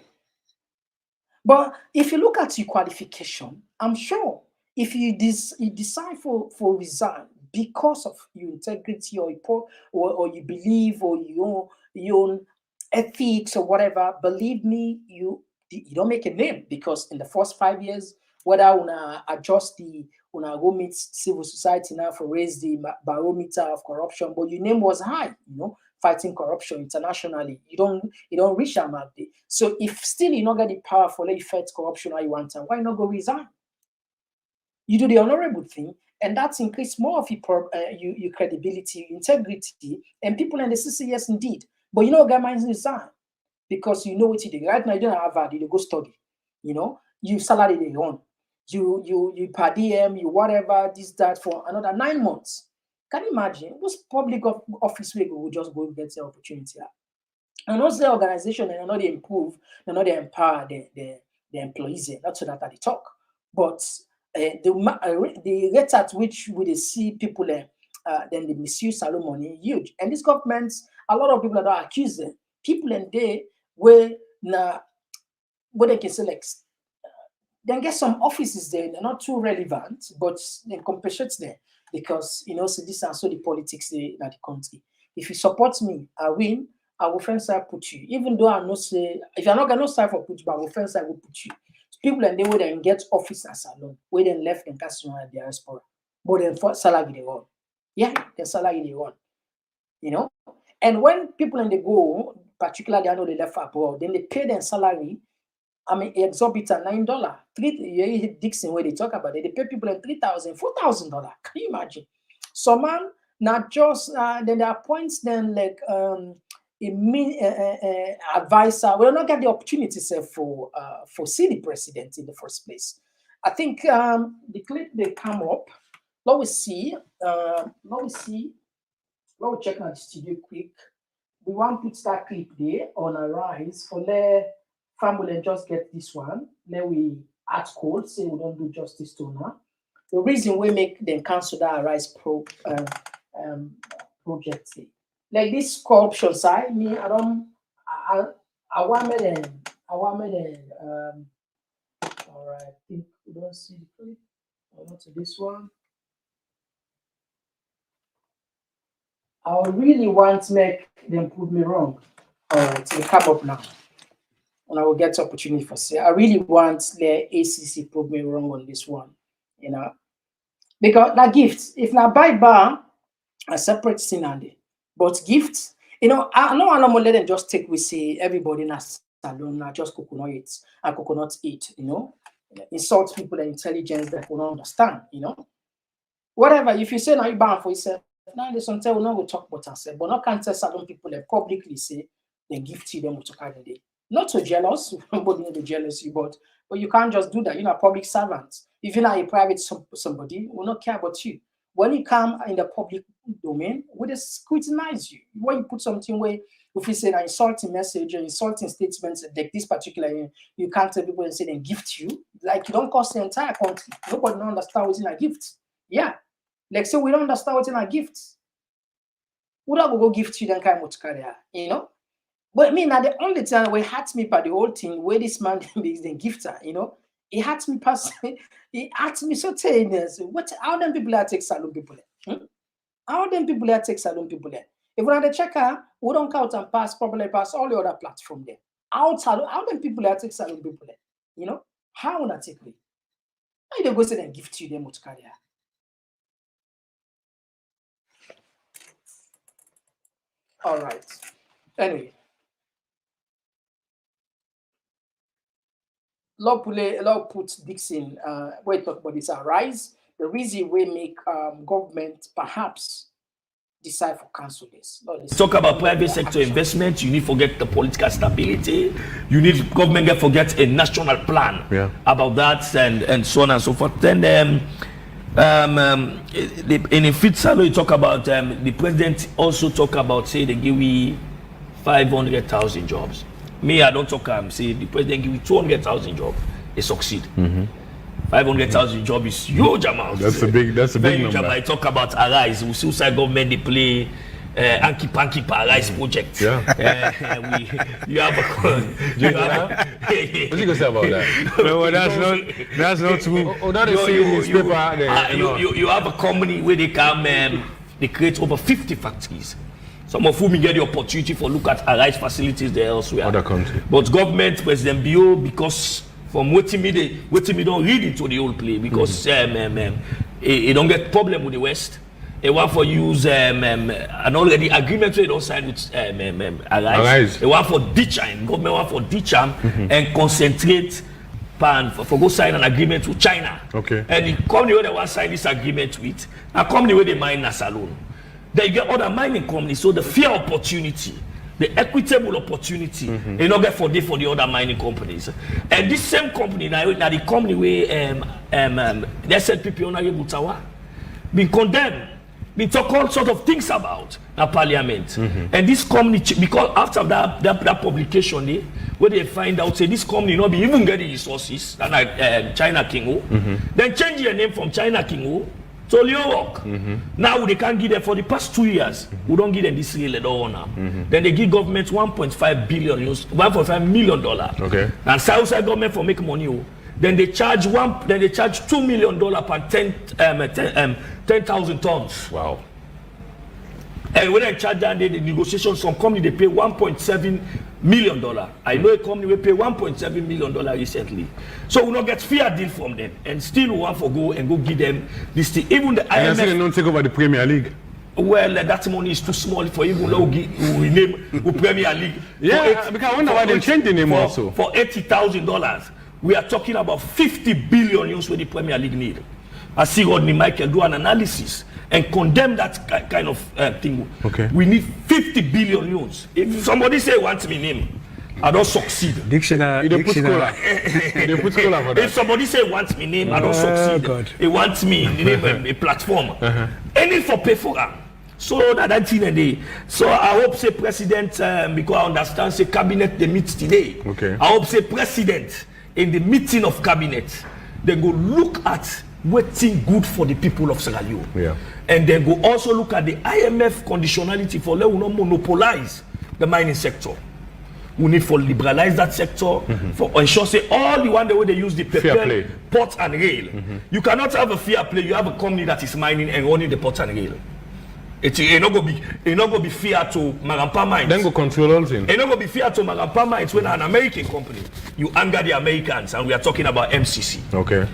But if you look at your qualification, I'm sure if you, you decide for resign because of your integrity or you believe or your own ethics or whatever, believe me, you don't make a name, because in the first 5 years, whether una adjust the una go meet civil society now for raise the barometer of corruption, but your name was high, fighting corruption internationally. You don't reach that mark there. So if still you not get the power for let you fight corruption how you want time, why not go resign? You do the honorable thing, and that's increased more of your credibility, integrity, and people in the say yes indeed. But guys might resign because you know what you do. Right now you don't have value, you go study. You salary they own. You per diem, you whatever, this, that for another 9 months. Can you imagine? What's public office we will just go get the opportunity? And also the organization, they're not improve, they're not empower the employees, not so that they talk. But the rate at which we see people then they misuse salary money huge. And this government, a lot of people that accuse them, people in there where they can select. Then get some offices there, they're not too relevant, but they compensate them because so this and so the politics in the country. If you support me, I win, I will first side put you. Even though I know say if you're not gonna side for put you, but I will first side will put you. People and they will then get officers alone, where then left and cast on the diaspora. But then for salary they run. Yeah, the salary they run. And when people and they go, particularly I know they left abroad, then they pay their salary. I mean, exorbitant $9. You hit Dixon where they talk about it. They pay people in $3,000, $4,000. Can you imagine? So man, not just then they appoint them like advisor. We will not get the opportunity for see the president in the first place. I think the clip they come up. Let me see. Let me check out the studio quick. We want to put that clip there on a rise for the family just get this one. Then we add code, say we don't do justice to now. The reason we make them cancel that Arise project, like this corruption side, me, I want me then, all right, I think we don't see the clip. I want to this one. I really want to make them prove me wrong. All right, so come up now. And I will get the opportunity for say. I really want the ACC prove me wrong on this one, because that gift, if not buy bar, a separate thing and but gifts, I know I'm not let them just take we say everybody in a salon, not just coconut eat, insult people and intelligence that will not understand, whatever. If you say now you ban for yourself, now there's something we not go talk about ourselves, but not can't tell salon people that publicly say they gift you them to carry the day. Not so jealous, nobody need to jealous you, but you can't just do that. You're a public servant. If you're not a private somebody, will not care about you. When you come in the public domain, we just scrutinize you. When you put something where, if you say an insulting message or insulting statements, like this particular, you can't tell people and say they gift you, like you don't cost the entire country. Nobody don't understand what's in a gift. Yeah. Like, so we don't understand what's in a gift. We don't go gift you then kind of career, But I mean, now the only time where it hurts me by the whole thing, where this man is the gifter, it hurts me personally. It hurts me so terribly. How them people are take salon people? How them people are take salon people? If we have the checker, we don't count and probably pass all the other platform there. How them people are take salon people? How not take me? How they go say and gift you them much career? All right. Anyway. Law put Dixon, where talk about this Arise. the reason we make government perhaps decide for cancel this. Talk about private sector investment, you need to forget the political stability, you need government to forget a national plan about that and so on and so forth. Then in a fifth salary you talk about the president also talk about say they give we 500,000 jobs. Me, I don't talk say the president give me 200,000 jobs, they succeed. 500,000 jobs is huge amount. That's a big number. I talk about Arise. We still say government they play Anki Panki Arise project. Yeah. You have a what you gonna say about that? No, that's not true. That is newspaper out there. You have a company where they come they create over 50 factories. Some of whom get the opportunity for look at Arise facilities there elsewhere. Other country. But government, President Bio, because from what me don't read into the whole play because it don't get problem with the West. They want for use an already agreement they don't sign with Arise. They want for ditch government want for ditch and concentrate for go sign an agreement with China. Okay. And the company where they want to sign this agreement with, a company where they mine as alone. Then you get other mining companies, so the fair opportunity, the equitable opportunity, you know, get for the other mining companies. And this same company, now the company where they said people on Butawa been condemned, been talk all sort of things about the parliament. And this company, because after that publication, where they find out say this company not be even getting resources, like China Kingo, then change their name from China Kingo. So Leone, now they can't give them for the past 2 years. We don't give them this real at all now. Then they give government 1.5 million $1.5 million. Okay. And Southside government for make money. Then they charge $2 million per 10,000 tons. Wow. And when I charge down the negotiation, some company they pay $1.7 million. I know a company will pay $1.7 million recently. So we not get fair deal from them, and still we want to go give them this thing. Even the IMF. And they don't take over the Premier League. Well, that money is too small for even though we name the Premier League. Yeah, because I wonder why they change the name also. For $80,000, we are talking about 50 billion euros for the Premier League need. I see Rodney Michael do an analysis and condemn that kind of thing. Okay. We need 50 billion euros. If somebody say wants me name, I don't succeed. Dictionary. They put cola. They put cola for that. If somebody say wants me name, I don't succeed. God. He wants me name a platform. Any for pay for them. So that thing a day. So I hope say president because I understand say cabinet they meet today. Okay. I hope say president in the meeting of cabinet they go look at waiting good for the people of Sierra Leone. Yeah. And then go also look at the IMF conditionality for let we not monopolize the mining sector. We need for liberalize that sector for ensure say all the one the way they use the paper, port and rail. You cannot have a fair play. You have a company that is mining and running the port and rail. It's not gonna be fair to Marampa Mines. Then go control all things. It's not gonna be fair to Marampa Mines when an American company. You anger the Americans, and we are talking about MCC. Okay.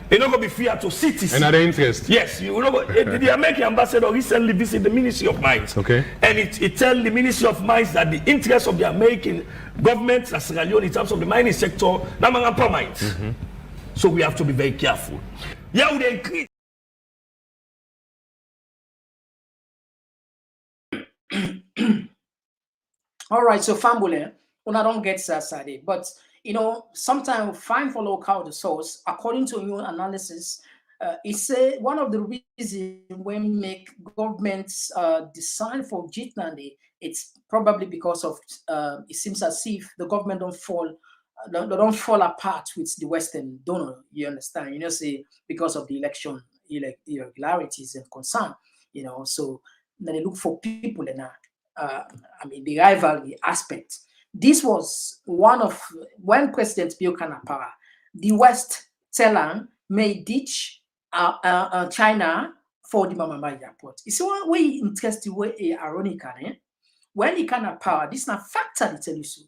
It's not going to be fair to cities. And are they interest? Yes. You know, the American ambassador recently visited the Ministry of Mines. Okay. And it tells the Ministry of Mines that the interest of the American government, Sierra Leone, in terms of the mining sector, Namangampa Mines. So we have to be very careful. Yeah, we increase. All right, so Fambule, when I don't get Saturday, but you know, sometimes find for local the source, according to your analysis, it's one of the reasons when make governments decide for Jitnandi, it's probably because of it seems as if the government don't fall apart with the Western donor. You understand? You know, say because of the election irregularities and concern. You know, so then they look for people and the rivalry aspect. This was one of when President Bill Kanapara, the West Telang may ditch China for the Mamamaya airport. It's one way interesting way ironical. When he Kanapara, this is not factor to tell you so.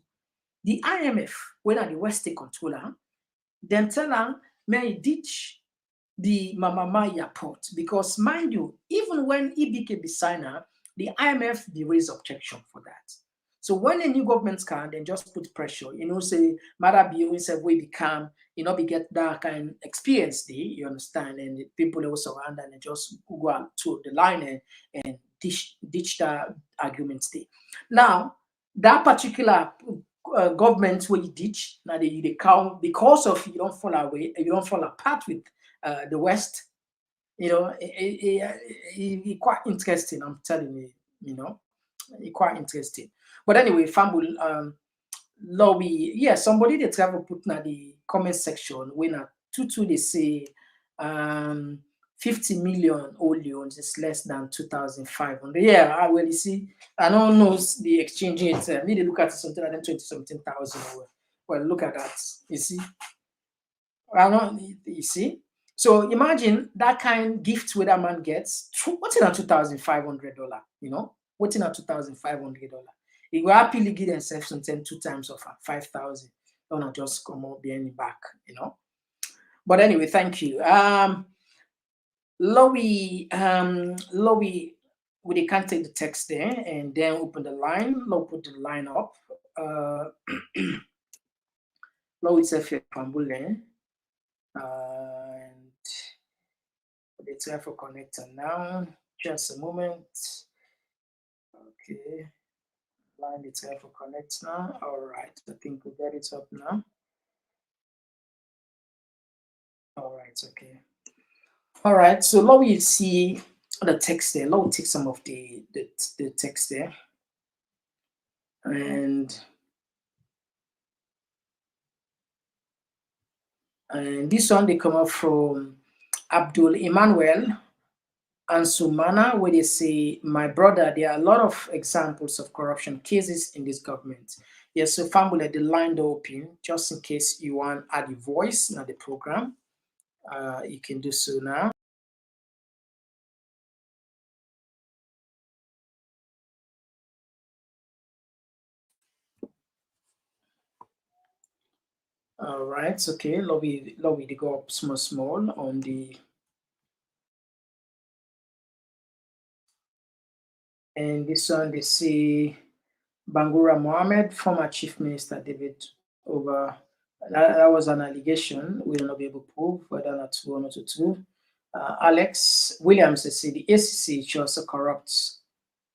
The IMF, when the West controller, then Telang may ditch the Mamamaya airport because mind you, even when EBK be signer, the IMF be raise objection for that. So when a new government can, then just put pressure, say, matter be yourself, we become, be get that kind of experience, you understand, and the people also around and just go out to the line and ditch that arguments there. Now, that particular government where you ditch, now they count because of you don't fall away, you don't fall apart with the West, it quite interesting, I'm telling you, it quite interesting. But anyway, Fambul, lobby, yeah, somebody they travel put na the comment section when a tutu they say 50 million only is less than 2,500. Yeah, I will see. I don't know the exchange rate. Need to look at something like 20 something thousand. Well, look at that. You see, I don't. You see. So imagine that kind gift where that man gets. What's in a $2,500? What's in a $2,500? He will happily give themselves something 2 times of 5,000. Don't just come up behind the back. But anyway, thank you. Lowy, we can't take the text there and then open the line. Low put the line up. Low itself here, Pambule. And the try for connector now. Just a moment. Okay. Line itself for connect now. All right. I think we got it up now. All right. Okay. All right, so now we see the text there. Now we take some of the text there. And this one, they come up from Abdul Emmanuel and Sumana, where they say, my brother, there are a lot of examples of corruption cases in this government. Yes, so family, the line open, just in case you want to add a voice in the program. You can do so now. All right, okay, lobby to go up small on the, and this one they see Bangura Mohammed, former Chief Minister David over, that was an allegation, we will not be able to prove whether or not true or not true. Alex Williams, they say the ACC just corrupt,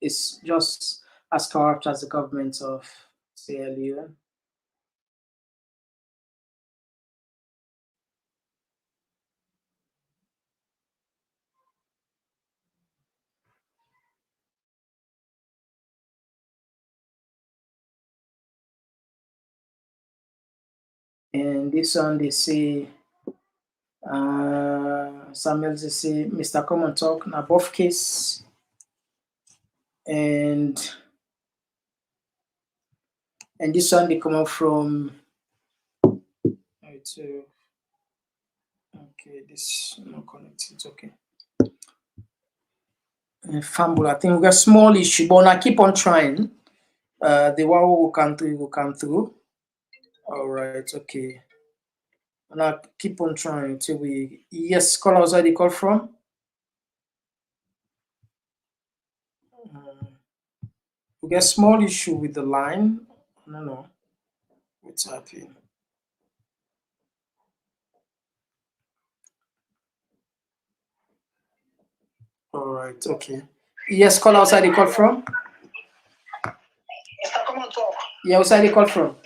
is just as corrupt as the government of Sierra Leone. And this one they say, Samuel they say Mr. Komon-Tok na both case, and this one they come up from okay, this not connected, okay. Fumble, I think we got small issue, but I keep on trying. The one will come through. All right, okay. And I keep on trying till we, yes, caller was already called from. We get small issue with the line. I don't know what's happening. All right, okay. Yes, caller outside the call from. Mr. Komon-Tok. Yeah, outside the call from.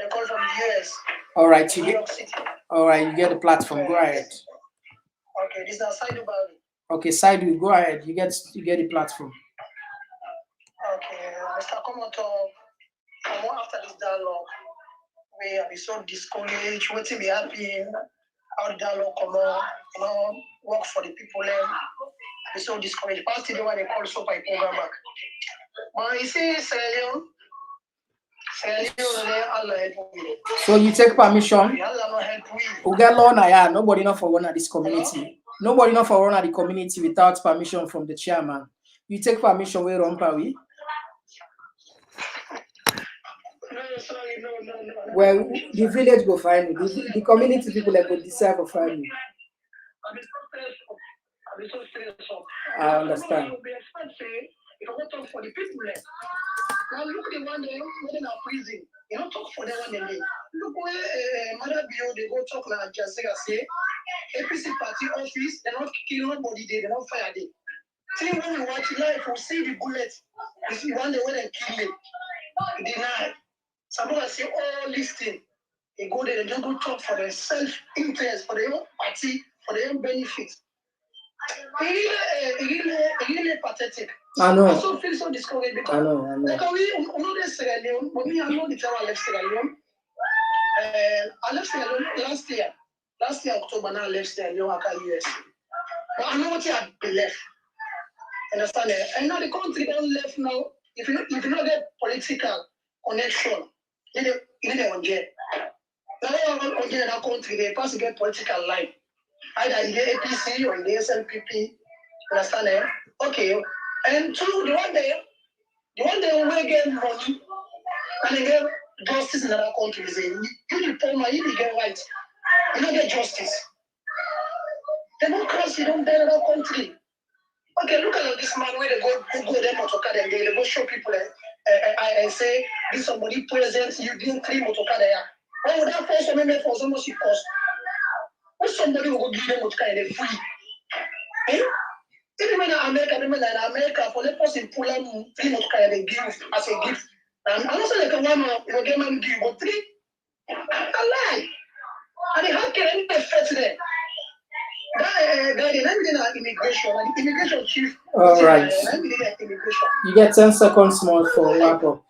They call from the US. All right, you New get. York City. All right, you get the platform. Go ahead. Okay, this is Saidu Bali. Okay, Saidu, go ahead. You get the platform. Okay, Mr. Komon-Tok. After this dialogue, we have been so discouraged. Waiting be happy. How the dialogue come on, work for the people. Be so discouraged. Past the one they call so by program back. But you see, so you take permission. We get law now, nobody not for one of this community. Nobody not for one of the community without permission from the chairman. You take permission where on Paris. No. Well, the village go find you. The community people like go decide to find you. I understand. If I want to talk for the people, Now look at the one there when in prison. You don't talk for them one day. Look where Mother Bio they go talk like Jessica say APC party office, they not kill nobody there, they not fire there. See when you watch life, you see the bullet. You see one day when they kill it, deny. Someone say all listing. They go there, they just go talk for their self-interest, for their own party, for their own benefit. Really pathetic. I know. I also feel so discouraged because I know. like we know this Sierra Leone, but me I know the time I left Sierra Leone. I left Sierra Leone last year. Last year October now I left Sierra Leone I came US. But I know what I been left. Understand it? And now the country don't left now. If you not get political connection, you need on jail. Now on jail in that country they pass to get political life. Either in the APC or in the SLPP. Understand it? Okay. And two, the one day we get money and they get justice in other countries. You the poor man, you get right. You don't get justice. Democracy don't bear in our country. Okay, look at this man where they go them motorcade and they go show people and say this somebody presents you didn't clean motorcade there. Why would that person make for so much it cost? When somebody will go give them motorcade and they free. Eh? Even in America, for the person pull out free motorcade they give as a gift. And I'm not saying like a woman will get man give but three. A lie. And they have any effect there. That guy, they immigration, and the immigration chief. All right. You get 10 seconds more for wrap up.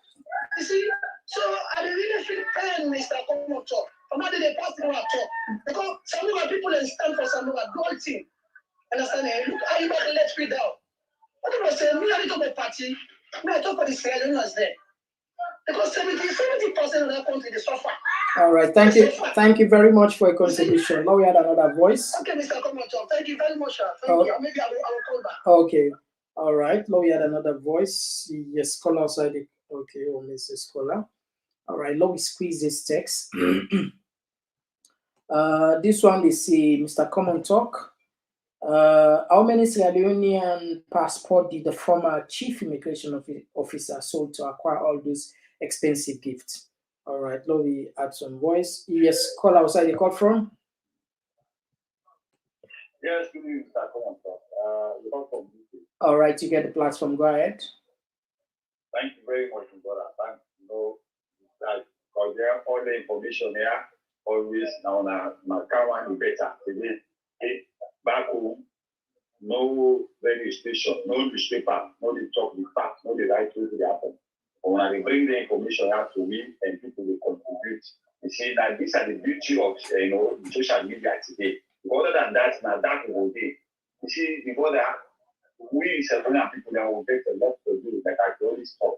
You see, so I really feel pain, Mr. Komon-Tok. From how they pass through our talk. Because some of our people stand for some of our goal team. Understand? Look, how you let me down. What do I say? Me, I talk about party. Me, I talk about the Sierra Leoneans there. Because 70% of that country, they suffer. All right, thank you. Thank you very much for your contribution. Now we had another voice. Okay, Mr. Komon-Tok. Thank you very much. Thank you. Maybe I will call back. Okay. All right. Now we had another voice. Yes, caller outside. Okay, or Mrs. Caller. All right, let me squeeze this text. This one they say, Mr. Komon-Tok. How many Sierra Leonean passport did the former chief immigration officer sold to acquire all those expensive gifts? All right, let me add some voice. Yes, call outside. You call from? Yes, good evening, Mr. Komon-Tok. You call from UK. All right, you get the platform. Go ahead. Thank you very much, brother. Thank you. That because there all the information there always now na Kawan better. Today, back home, no radio station, no newspaper, no they talk the facts, no they write to the happen. But when they bring the information out to me and people will contribute, you see that these are the beauty of the social media today. Other than that, now that will be. You see, the brother, we Salvanian people that will get a lot to do, like I always talk.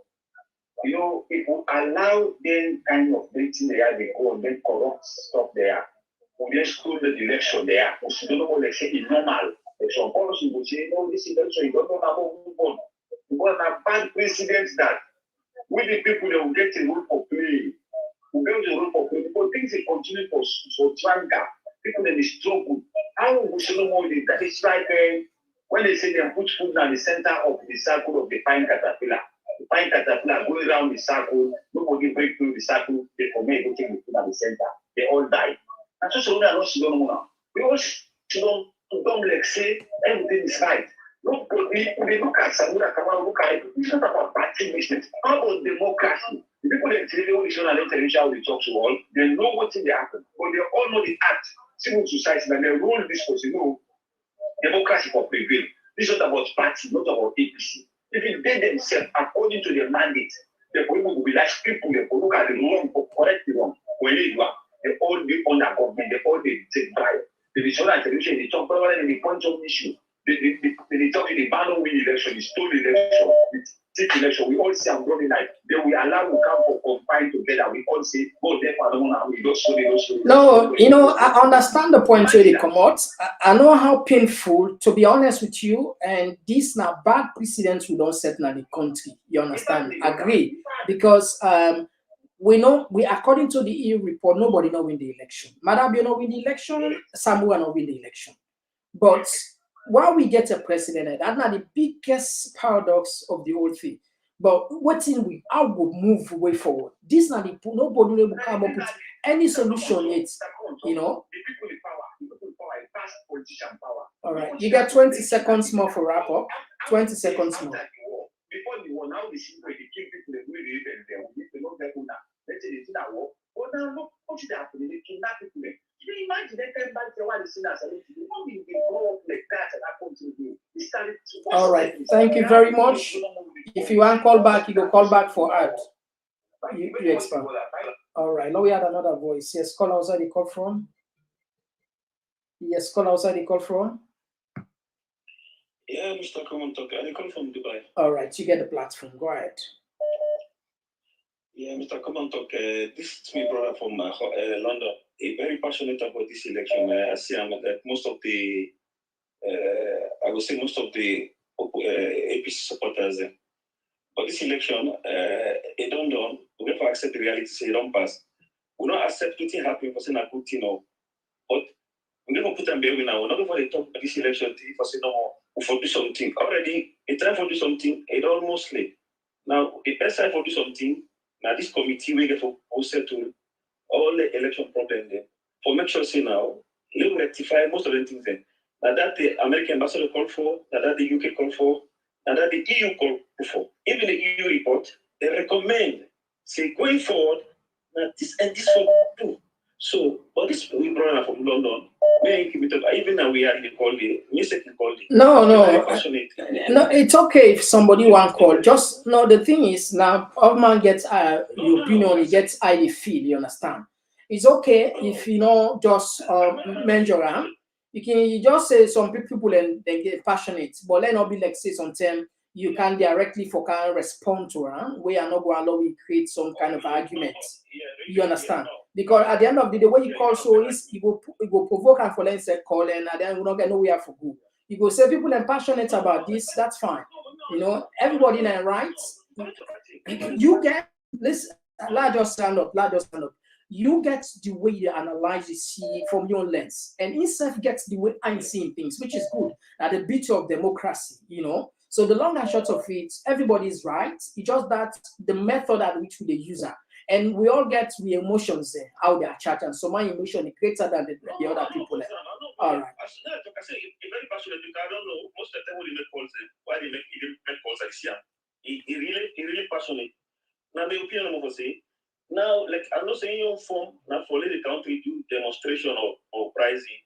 If we allow them kind of dating there, they go and then corrupt stuff there. We just screw the election there. We don't know what they say is normal. If some policy will say, no, this election, you don't know how to move on. Because a bad precedent that we the people that will get a role for play. We get a role for play. Because things will continue for stronger. People in the struggle. How we should know that is like when they say they put food at the center of the circle of the pine caterpillar. The pine caterpillar going around the circle, nobody break through the circle, they commit everything the food at the center. They all die. And so we all don't like say everything is right. Nobody, we look at Samura Kamara, look at it. It's not about party business. How about democracy? The people that tell you the and television how they talk to all, they know what's in the happen, but they all know the act. Civil society, and they rule this for democracy for prevail. This is not about party, not about APC. If they themselves, according to their mandate, the people will be like people, they will look at the wrong, correct the wrong. When they all be under government, they all they take bribe. The national television, they talk about any point of issue. They talk the ban win election, the stole election, the take election. We all say I'm running like then we allow them come for combine together. We all say, go there for the one we don't show. No, I understand the point where they come out. I know how painful, to be honest with you, and this now bad precedents we don't set in the country. You understand? Agree. Because we according to the EU report, nobody not win the election. Madabio not win the election, Samuel not win the election. But while we get a president, that's not the biggest paradox of the whole thing. But what in we how would move way forward? This not the nobody will come up with any solution yet. You know. The people in power, past politician power. All right, you got 20 seconds more for wrap up. 20 seconds more. Before the war, now the people they kill people, they do they don't get una. Let's say they see that war. Oh now what should happen? They kidnap people. You imagine they come back to what the sinners are doing. They won't be grow up like that and happen to you. All right, thank you very much. If you want call back, you go call back for ad. You expand. All right, now we had another voice. Yes, call outside the call from. Yes, call outside the call from. Yeah, Mr. Komon-Tok, I call from Dubai. All right, you get the platform. Go ahead. Yeah, Mr. Komon-Tok, this is my brother from London. He's very passionate about this election. I see that most of the, I would say most of the APC supporters, but this election, it don't done. We have to accept the reality, say it don't pass. We don't accept anything happen for saying a good thing, no. But we're going to put them there now. We're not going to talk about this election for saying no more. For do something already. It's time for do something. It almost late. Now the best time for do something. Now this committee we get for settle all the election problem there. For make sure say now they will rectify most of the things there. Now that the American ambassador called for, now that the UK called for, now that the EU called for. Even the EU report they recommend say going forward that this and this for do. So, but this we brought up from London. Even now we are in the call the music call. No, it's okay if somebody want call. Just no, the thing is now, man gets your opinion, he gets how they feel. You understand? It's okay if you know just measure around. You just say some people and they get passionate, but let not be like say something you can directly for can respond to we are not going to allow we create some kind of argument. You understand? Because at the end of the day, when you call so is you go provoke and for let's say call and then we're not get nowhere for good. You go say people are passionate about this, that's fine. You know, everybody in their rights. You get this larger stand up. You get the way you analyze you see from your lens, and INSEF gets the way I'm seeing things, which is good. At the beauty of democracy, you know. So the long and short of it, everybody is right. It's just that the method at which we use it. And we all get the emotions there, how they are charged. And so my emotion is greater than the other people. All right. I very passionate because I don't know most of the time when they make calls, why they make calls like this. He really passionate. Now my opinion I'm say. Now, like I'm not saying your form now for the country do demonstration or pricing.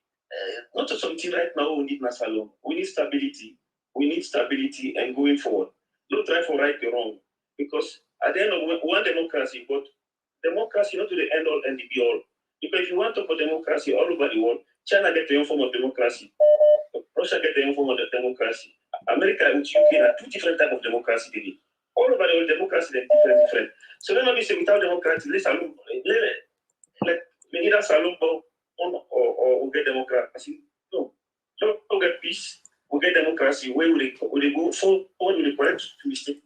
Not just something right now we need Nasalom. We need stability. We need stability and going forward. Don't try for right or wrong. Because at the end of one democracy, but democracy not to the end all and the be all. Because if you want to talk about democracy all over the world, China get their own form of democracy. Russia get their own form of democracy. America and UK are two different types of democracy. Really. All over the world, democracy is different. So let me say without democracy, let's let either salon or get democracy. No. Don't get peace. We get democracy. Where will they go forward with the correct mistake?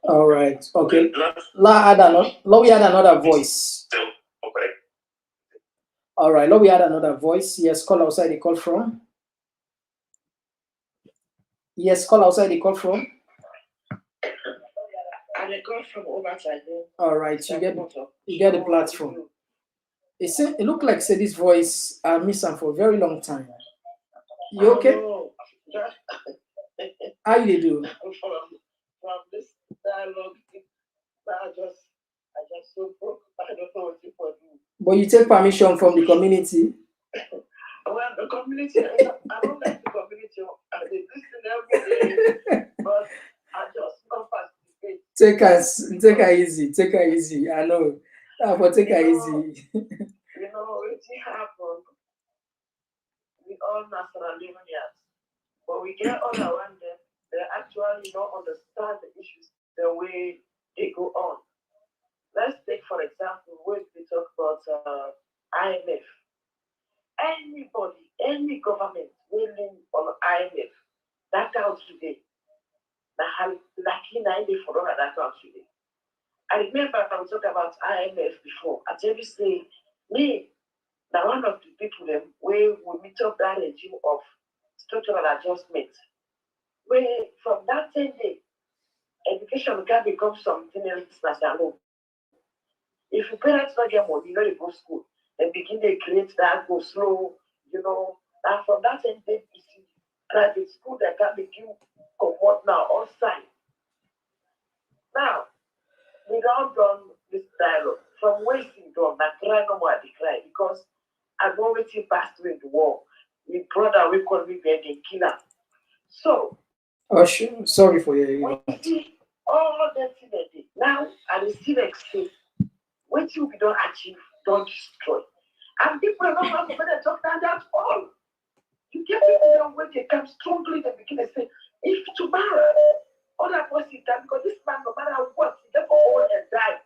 All right. Okay. Now we had another voice. Okay. All right. Now we had another voice. Yes, call outside the call from. Yes, call outside the call from. And I call from overside. All right. You get the platform. It looked like say this voice I miss him for a very long time. You okay? How you do? From this dialogue, I just so broke. I don't know what people do. But you take permission from the community. Well, the community, I don't like the community. I listen every day, but I just not participate. Take her easy. I know. But take her easy. You know, it happened. We all national Leonians, but we get all around them. They actually don't understand the issues the way they go on. Let's take, for example, when we talk about IMF. Anybody, any government willing on IMF, that counts today. For that counts today. I remember I was talking about IMF before. I tell you, say, me, now one of the people where we meet up that regime of structural adjustment. Where from that 10 days, education can become something else as alone. If your parents don't get money, they go to school. They begin to create that go slow, and from that end, they see private school that can begin come out now on site. Now, we don't done this dialogue. From wasting done, I cry no more, I cry because I go with him passed through the war. My brother, we call me the killer. So, Oh, sure. Sorry for hearing we that. see all that thing they did. Now, and they still exist. What you don't achieve, don't destroy. And people don't want to talk that at all. You get people that when they come strongly, they begin to say, if tomorrow, other person can, because this man, no matter what, he never all and die.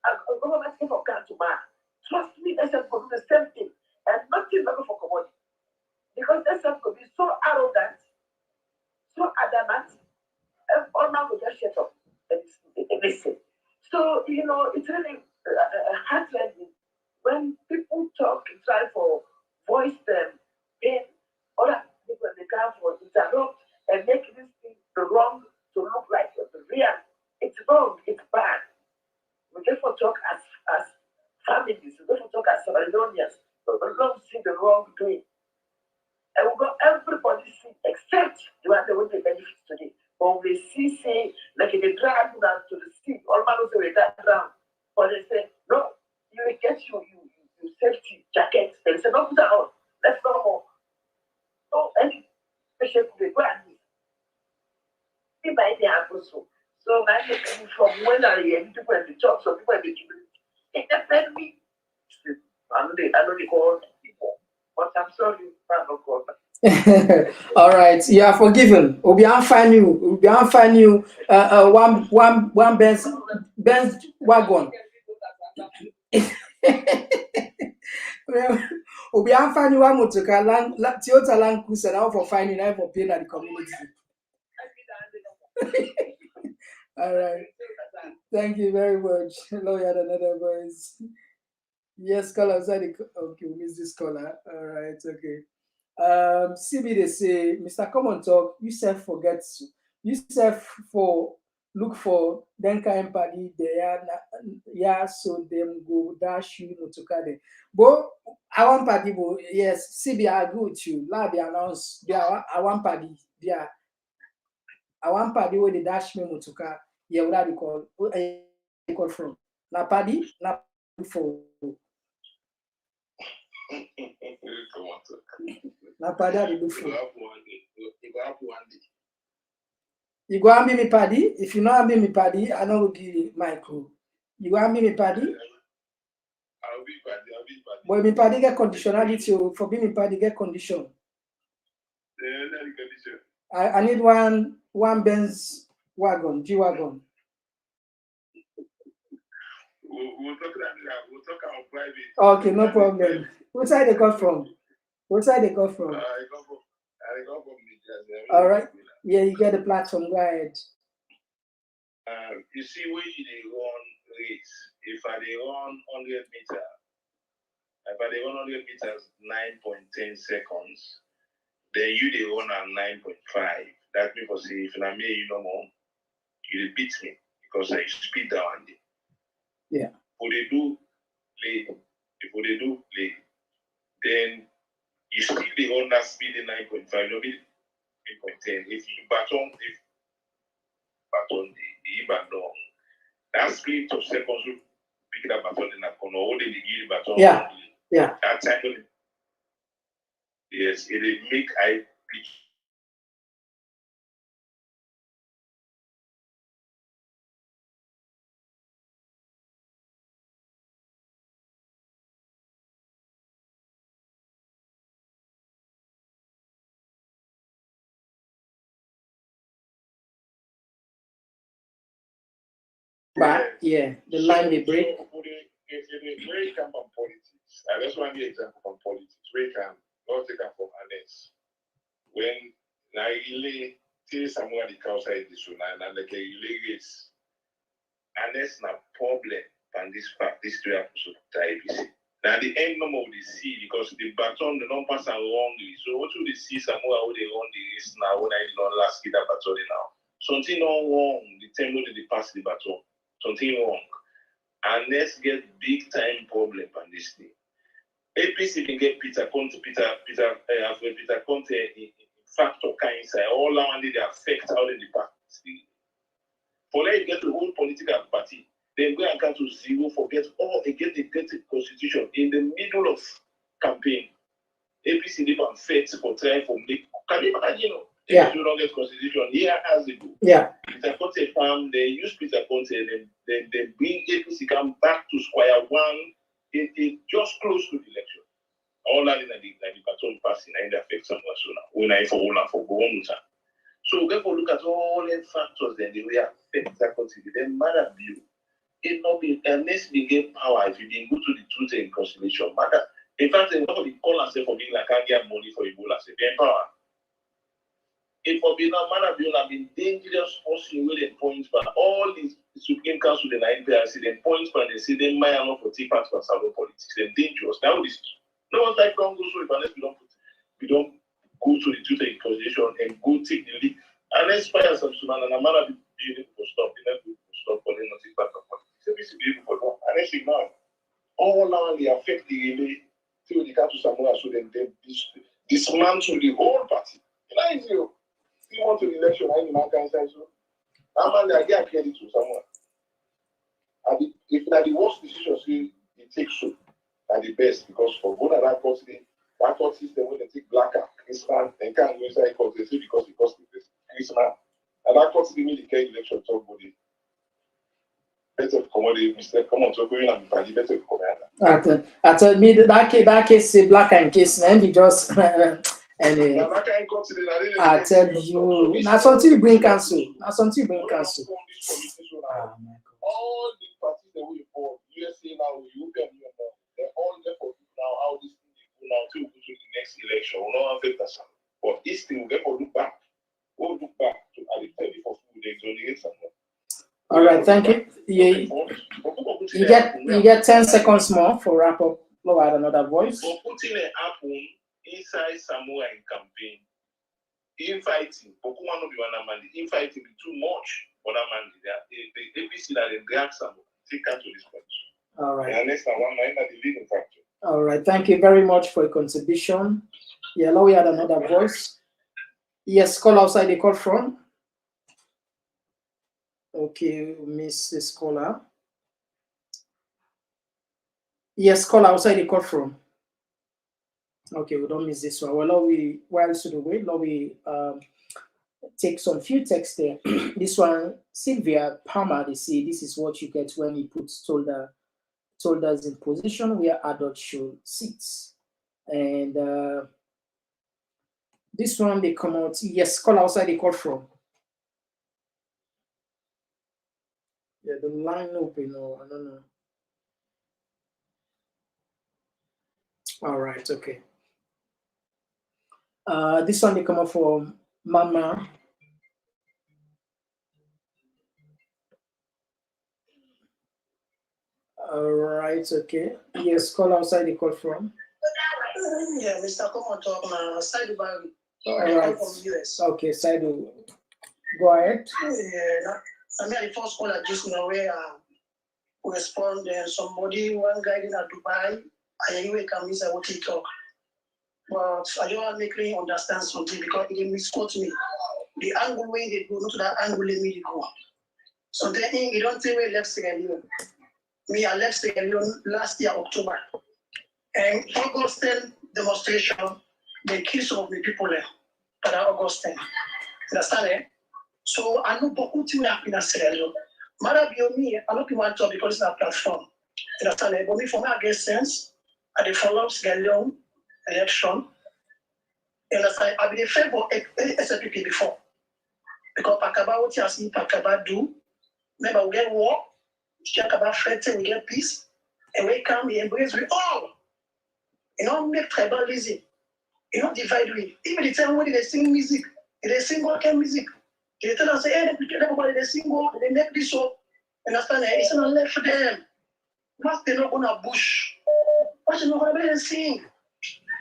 And government never come tomorrow. Trust me, they said go do the same thing. And nothing never for commodity. Because they said could be so arrogant, so adamant, and all man will just shut up and listen. So, it's really heartrending when people talk, try for voice them, pain, other people they can for interrupt and make this thing the wrong to look like the real. It's wrong, it's bad. We therefore talk as families, we therefore talk as Leonians, but we don't see the wrongdoing. And we got everybody see, except the one that will the benefits today. But we see, say, like if they drag you down to the sea, all man will say, we got down. But they say, no, you will get your safety jacket. They say, no, put that on. Let's go more. So, any patient will go and do. They buy the apple. So, I get from when I am people in the job, so people in the community. They defend me. I know they call people. But I'm sorry, I'm not called. All right, you are forgiven. We'll find you. One Benz wagon. We'll find you one motorcar, Toyota Land Cruiser now for finding out for paying at the community. All right. Thank you very much. Hello, you had another voice. Yes, caller. Okay, we missed this caller. All right, okay. CB they say, Mr. Komon-Tok, you self forget, you self for look for then kind party there, yeah, so them go dash you motoka. But I want party, but yes, CB I agree with you. Now they announce, I want party, yeah, I want party where they dash me motoka. Yeah, what they call, call from? Na party, na for. Na party I do for. You go and be me paddy. If you not be me paddy, I don't give you my crew. You go and be me paddy. I'll be paddy. But me paddy get conditionality. For being me paddy get condition. I need one Benz wagon, G wagon. We'll talk about private. Okay, no problem. Which side they come from? I come from All right. Yeah, you get the platform. Go ahead. You see, when they run race, if I they run 100 meters, 9.10 seconds, then you they run at 9.5. That means for say if I may you no more, you beat me because I speed down. Yeah. If they do play, then you still the run that speed in 9.5, no be 8.10. If you baton the baton, that split of seconds will pick that baton in that corner, or they give baton. Yeah. Yeah. That time, yes, it will make I pitch. But yeah, the line they break. If they break come from politics, I just want the example from politics. We can not take up from Anes. When Naile tells someone the outside this one and the race, Anes na problem than this two episode IBC. Now the end number of the see because the baton the don't pass wrongly. So what will they see somewhere how they run the race now when I don't last get that baton now? something not wrong. The time they pass the baton, something wrong, and let's get big time problem on this thing. APC can get Peter Conte in factor kind inside all around they affect how they party. For let get the whole political party, then go and come to zero, forget all again they get the constitution in the middle of campaign. APC they can fight for trying for make. Can you imagine? Yeah. You don't get constitution here as they do. Yeah. Peter Conte farm, they use Peter Conte, then they bring APC come back to square one. It just close to the election. All that in the baton passing and the affect someone so now. When I for go on with that. So therefore look at all the factors then the way affect that country. Then matter view. It not be unless we get power if you didn't go to the truth and conciliation matter. In fact, they nobody call and say for me like I can't get money for Ebola. Say they power. It for be now matter view have been dangerous forcing with the points but all these Supreme Council the NPRC then points but they say they might not for take part for salon politics. They're dangerous. Now this no one like don't go so if unless we don't go to the truth and conciliation and go take the lead. Unless fire some soon and a matter be able to stop, the next will stop for them not take part of politics. So we should be able to unless now all now they affect the relay till they come to somewhere so then they dismantle the whole party. And I you want to the election, I man can say so. How man they get credit to someone. And if that the worst decision it takes so are the best because for both of that court system when they take blacker Christmas they can't go inside court they say because it cost Christmas and that court system the carry election talk body. Better commodity Mr. Komon-Tok and party better come at me that case say black and case and he just and I tell you now something you bring cancel. Now something you bring cancel. All the parties that we involved, USA now, European Union now, they're all there for now how this thing is going now to go to the next election. We'll not affect us. But this thing will therefore look back. We'll look back to at the 34th food exonerate someone. All right, thank you. You get 10 seconds more for wrap up. We'll add another voice. For putting an apple inside Samoa in campaign, infighting, Pokuma no be one man, infighting be too much for that man. The APC that they drag Samoa, take out to this point. All right. And next time, one man that the leading factor. All right, thank you very much for your contribution. Yeah, now we had another voice. Yes, call outside the call from. Okay, miss this caller. Yes, call outside the call from. Okay, we don't miss this one. Well, now we while to the way, now we take some few texts there. This one, Sylvia Palmer, they say this is what you get when you put shoulders in position where adults should sit. And this one they come out. Yes, call outside the call from. Yeah, the line open or I don't know. All right, okay. This one they come up from Mama. All right, okay. Yes, call outside the call from. Yeah, Mr. Komon-Tok, Saidu Barry. All right. From US. Okay, Saidu. Go ahead. Yeah, I mean, the first call I just know where respond somebody, one guy in Dubai, and anyway come inside what he talk. But I don't want to make me understand something because it misquote me. The angle way they go, not to that angle they me go. So then you don't tell me left Sierra Leone. Me, I left Sierra Leone last year, October. And August 10 demonstration, they killed some of the people there. But August 10. Understand it? So I know beaucoup to happen in Sierra Leone. Matter be me, I don't want to because it's a platform. Understand it? But me, for me, I get sense. I follow Sierra Leone election. And I be the favor SPP before. Because Pakaba, what you have seen Pakaba do, maybe we get war, we talk about fighting, we get peace, and we come, we embrace we all. You know, make tribalism. You know, divide we. Even the time when they sing music, they sing what kind of music. They tell us, hey, everybody they sing what, they make this up. Understand? It's not left for them. Once they not gonna bush, why should not gonna be sing?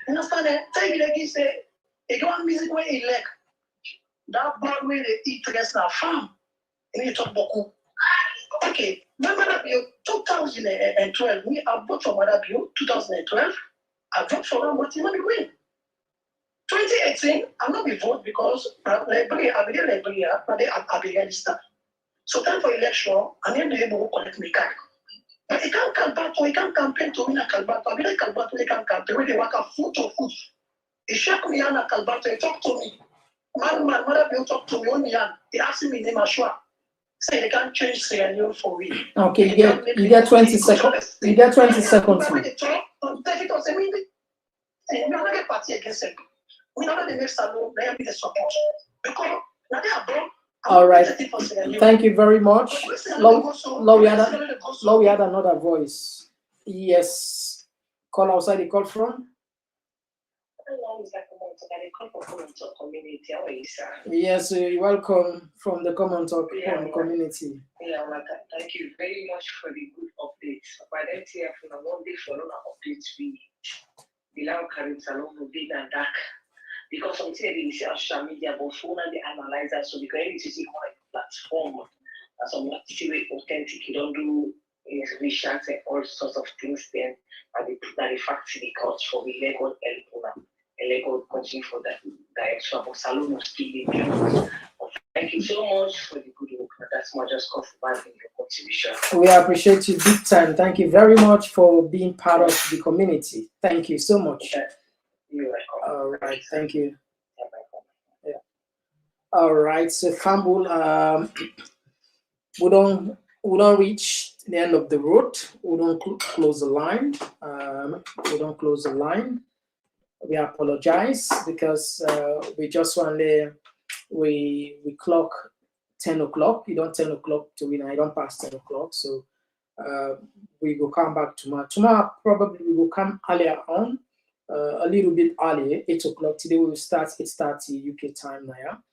Understand? Take it like he say, they go on music where he like. That boy where they eat rest na farm. And you talk boku. Okay, remember that bill 2012, we have voted for that bill 2012. I voted for them, but you know the win. 2018, I'm not be vote because I be registered. So time for election, and then they able to collect me card. But he can't Kalbato, he can't campaign to win a Kalbato. I mean, Kalbato, he can't campaign when they work a foot to foot. He shook me on a Kalbato, he talked to me. Man, mother will talk to me on me, he asked me name Ashwa. Say they can't change Sierra for me. Okay, you get 20 seconds. You get 20 seconds. All right. Thank you very much. Low, we had another voice. Yes. Call outside the call from. Yes, you're welcome from the Komon-Tok community. Yeah, thank you very much for the good updates. By then, here from one day for another updates, we allow Karim Salon to big and dark. Because some say they see social media, but phone and the analyzer, so because you see on a platform, and some activate authentic, you don't do research and all sorts of things then, and they put that the fact in the court for the legal help and legal continue for that direction. But Salon must be the Thank you so much for the good work. That's more just confirming your contribution. We appreciate you big time. Thank you very much for being part of the community. Thank you so much. You're welcome. All right, thank you. Yeah. All right, so Fambul, we don't reach the end of the road. We don't close the line. We don't close the line. We apologize because we just want to we clock 10 o'clock. You don't 10 o'clock to win. I don't pass 10 o'clock. So we will come back tomorrow. Tomorrow probably we will come earlier on. A little bit earlier, 8 o'clock. Today we will start 8:30 UK time now.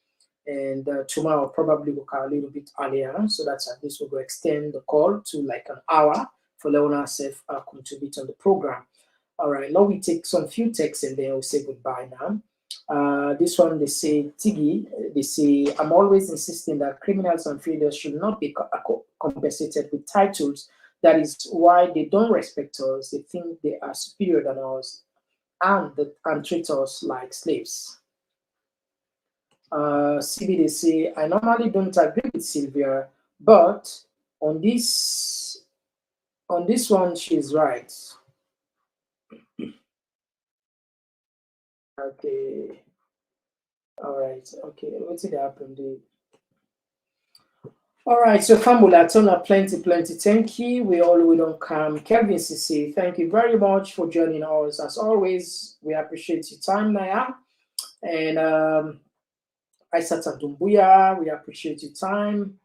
And tomorrow probably we'll come a little bit earlier, so that at least we'll extend the call to like an hour for Leone herself contribute on the program. All right, now we take some few texts and then we'll say goodbye now. This one, they say, Tiggy, they say, I'm always insisting that criminals and failures should not be compensated with titles. That is why they don't respect us. They think they are superior than us and treat us like slaves. CB, they say, I normally don't agree with Sylvia, but on this one, she's right. Okay. All right. Okay. What's it happened? All right. So Famula, Tona, plenty. Thank you. We don't come. Kelvin CC, thank you very much for joining us. As always, we appreciate your time, Naya. And Aisata Dumbuya, we appreciate your time.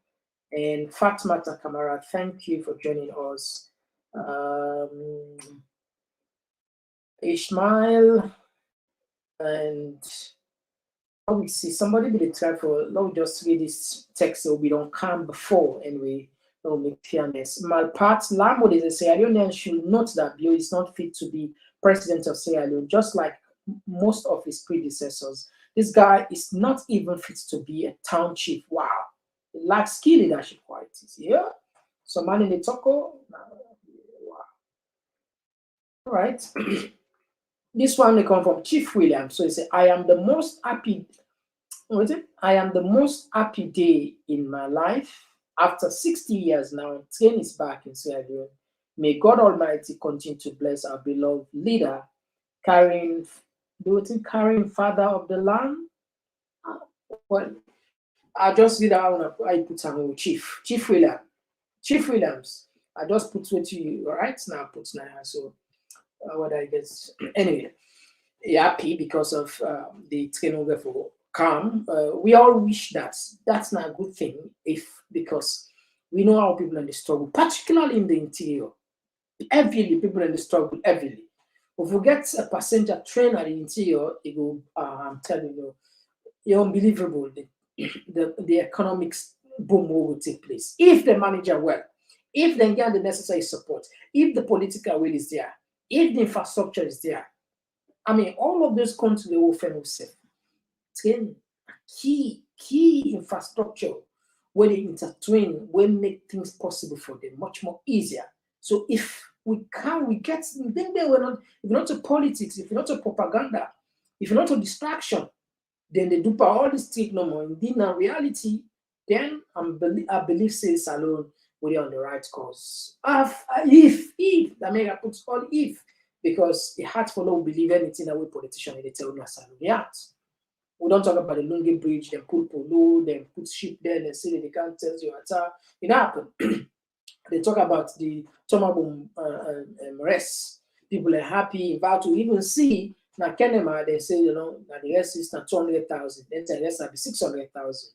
And Fatmata Kamara, thank you for joining us. Ishmael, and we see somebody be the type for, let me just read this text so we don't come before and we don't make fairness. Malpat Lambo, they say, Sierra Leone should note that Bio is not fit to be president of Sierra Leone, just like most of his predecessors. This guy is not even fit to be a town chief. Wow. He lacks key leadership qualities. Yeah. So man in the Toko. Wow. All right. This one they come from Chief William. So he said, I am the most happy day in my life. After 60 years now, train is back in Sierra Leone. May God Almighty continue to bless our beloved leader, carrying father of the land. Well, I just did that one. I put some Chief Williams. I just put what you right now. Put now. So what I guess anyway. Happy because of the train over for calm. We all wish that's not a good thing because we know how people in the struggle, particularly in the interior. Heavily, people in the struggle heavily. If we get a passenger train at the interior, it will, I'm telling you, it's unbelievable. The economics boom will take place. If the manager well, if they get the necessary support, if the political will is there, if the infrastructure is there, I mean, all of those come to the whole family self. Training, key key infrastructure where they intertwine, will make things possible for them much more easier. So if we get, then we're not, if not to politics, if not to propaganda, if not to distraction, then they do all this thing no more. Indeed, in reality, then I believe say Salone will be on the right course. If the America puts all if, because the heart for no believe anything that we politicians they tell us Salone. The heart. We don't talk about the Lungi Bridge, they put polo, they put ship there, they say they can't tell you attack. It happened. They talk about the Tomabum rest. People are happy, about to even see now Kenema, they say, that the rest is not 200,000, then the rest will be 600,000.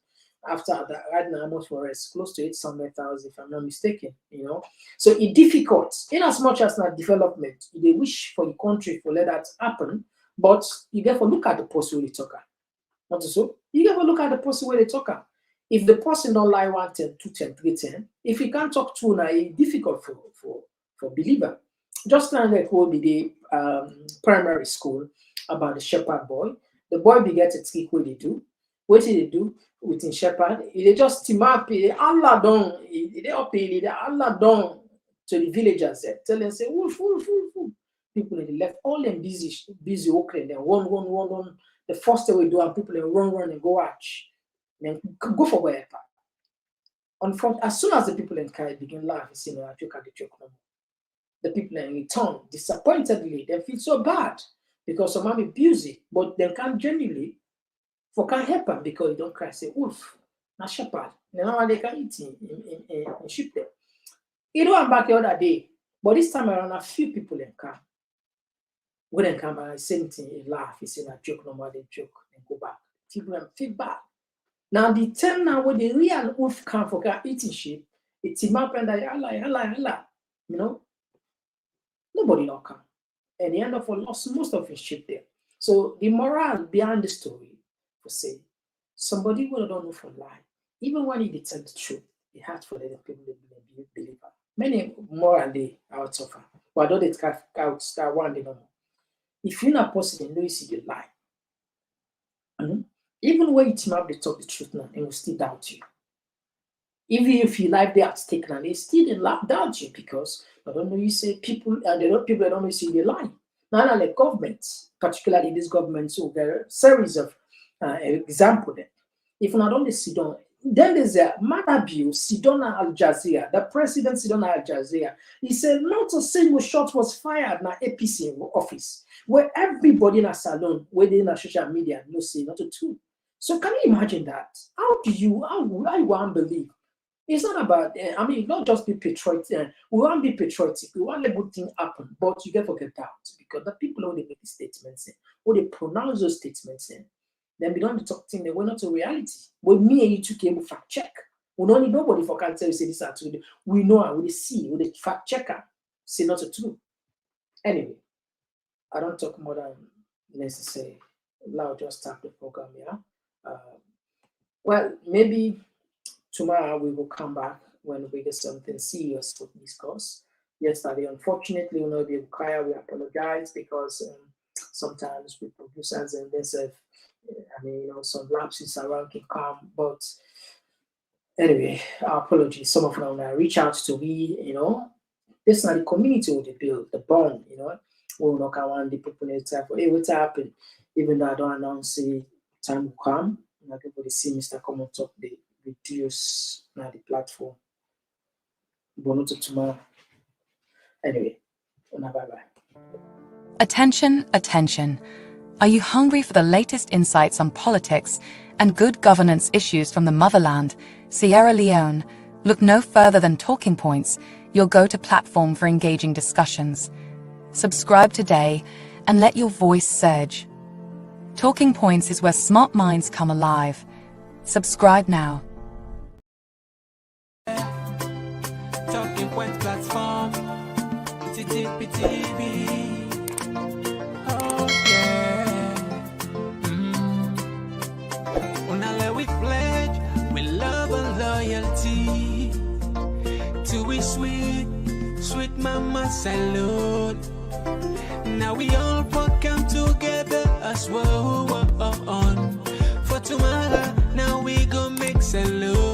After that, right now, much for rest, close to 800,000, if I'm not mistaken, So it's difficult, in as much as not development, they wish for the country to let that happen, but you get to look at the post where they talk. Not so, you get to look at the person where they talk. If the person don't lie 110, 210, 310, if he can't talk to now, it's difficult for believer. Just like what the primary school about the shepherd boy. The boy begets a trick what they do. What did they do within shepherd? They just team up, Allah done, they up Allah done to the villagers there. Tell them, say, woof, woof, woof, woof. People in the left, all them busy working, then one. The first thing we do, and people run and go watch. Then go for wherever. Unfortunately, as soon as the people in Kai begin laughing, see no, I joke at the joke no more. The people in return, disappointedly, they feel so bad because some are busy, but they can't genuinely can't help them because they don't cry. Say, wolf, not shepherd. You know how they can eat in sheep there. You know, I'm back the other day, but this time around, a few people in car. When they come back, same thing, they laugh, they say, not joke no more, they joke, and go back. People them feel bad. Now, the time now when the real wolf come for eating sheep, it's him up and Allah. Nobody not come. And he end up lost most of his sheep there. So the moral behind the story, for say, somebody will don't know for lie. Even when he tell the truth, it hard for the people to believe. Many morally out suffer. But don't they out start one day no more. If you're not possible, you see the lie. Even when you team up, they talk the truth now, and will still doubt you. Even if you like they are stake now, they still doubt you because I don't know. You say people, and people don't know you see the lie. Now, like governments, particularly this government, so there are a series of examples. If not only sit down, then there's a Madabiu, Sidona Al Jazeera, the president Sidona Al Jazeera. He said not a single shot was fired in an APC office, where everybody in a salon, where they in a social media, no say not a two. So can you imagine that? How you want to believe? It's not about, not just be patriotic. We want to be patriotic. We want to let good things happen, but you get to get out because the people who they make the statements in, who they pronounce those statements in, then we don't talk things, they were not a reality. But me and you two came fact check. We don't need nobody for can tell you say this are true. We know and we see, we the fact checker say not a true. Anyway, I don't talk more than necessary. Now just start the program, yeah. Well, maybe tomorrow we will come back when we get something serious to discuss. Yesterday, unfortunately, we'll not be able to cry. We apologize because sometimes with producers and themselves, some lapses around can come. But anyway, our apologies. Some of them reach out to me, this is not the community will build, the bond, we'll knock around the people in the time for, hey, what's happened? Even though I don't announce it, time will come. Everybody see Mr. Komon-Tok, they reduce the platform. Bono to tomorrow. Anyway, bye-bye. Attention, attention. Are you hungry for the latest insights on politics and good governance issues from the motherland, Sierra Leone? Look no further than Talking Points, your go-to platform for engaging discussions. Subscribe today and let your voice surge. Talking Points is where smart minds come alive. Subscribe now. Talking Point platform. TTP. Oh yeah. Unale we pledge with love and loyalty to we sweet mama salute. Now we all come together as one for tomorrow. Now we we go make a look.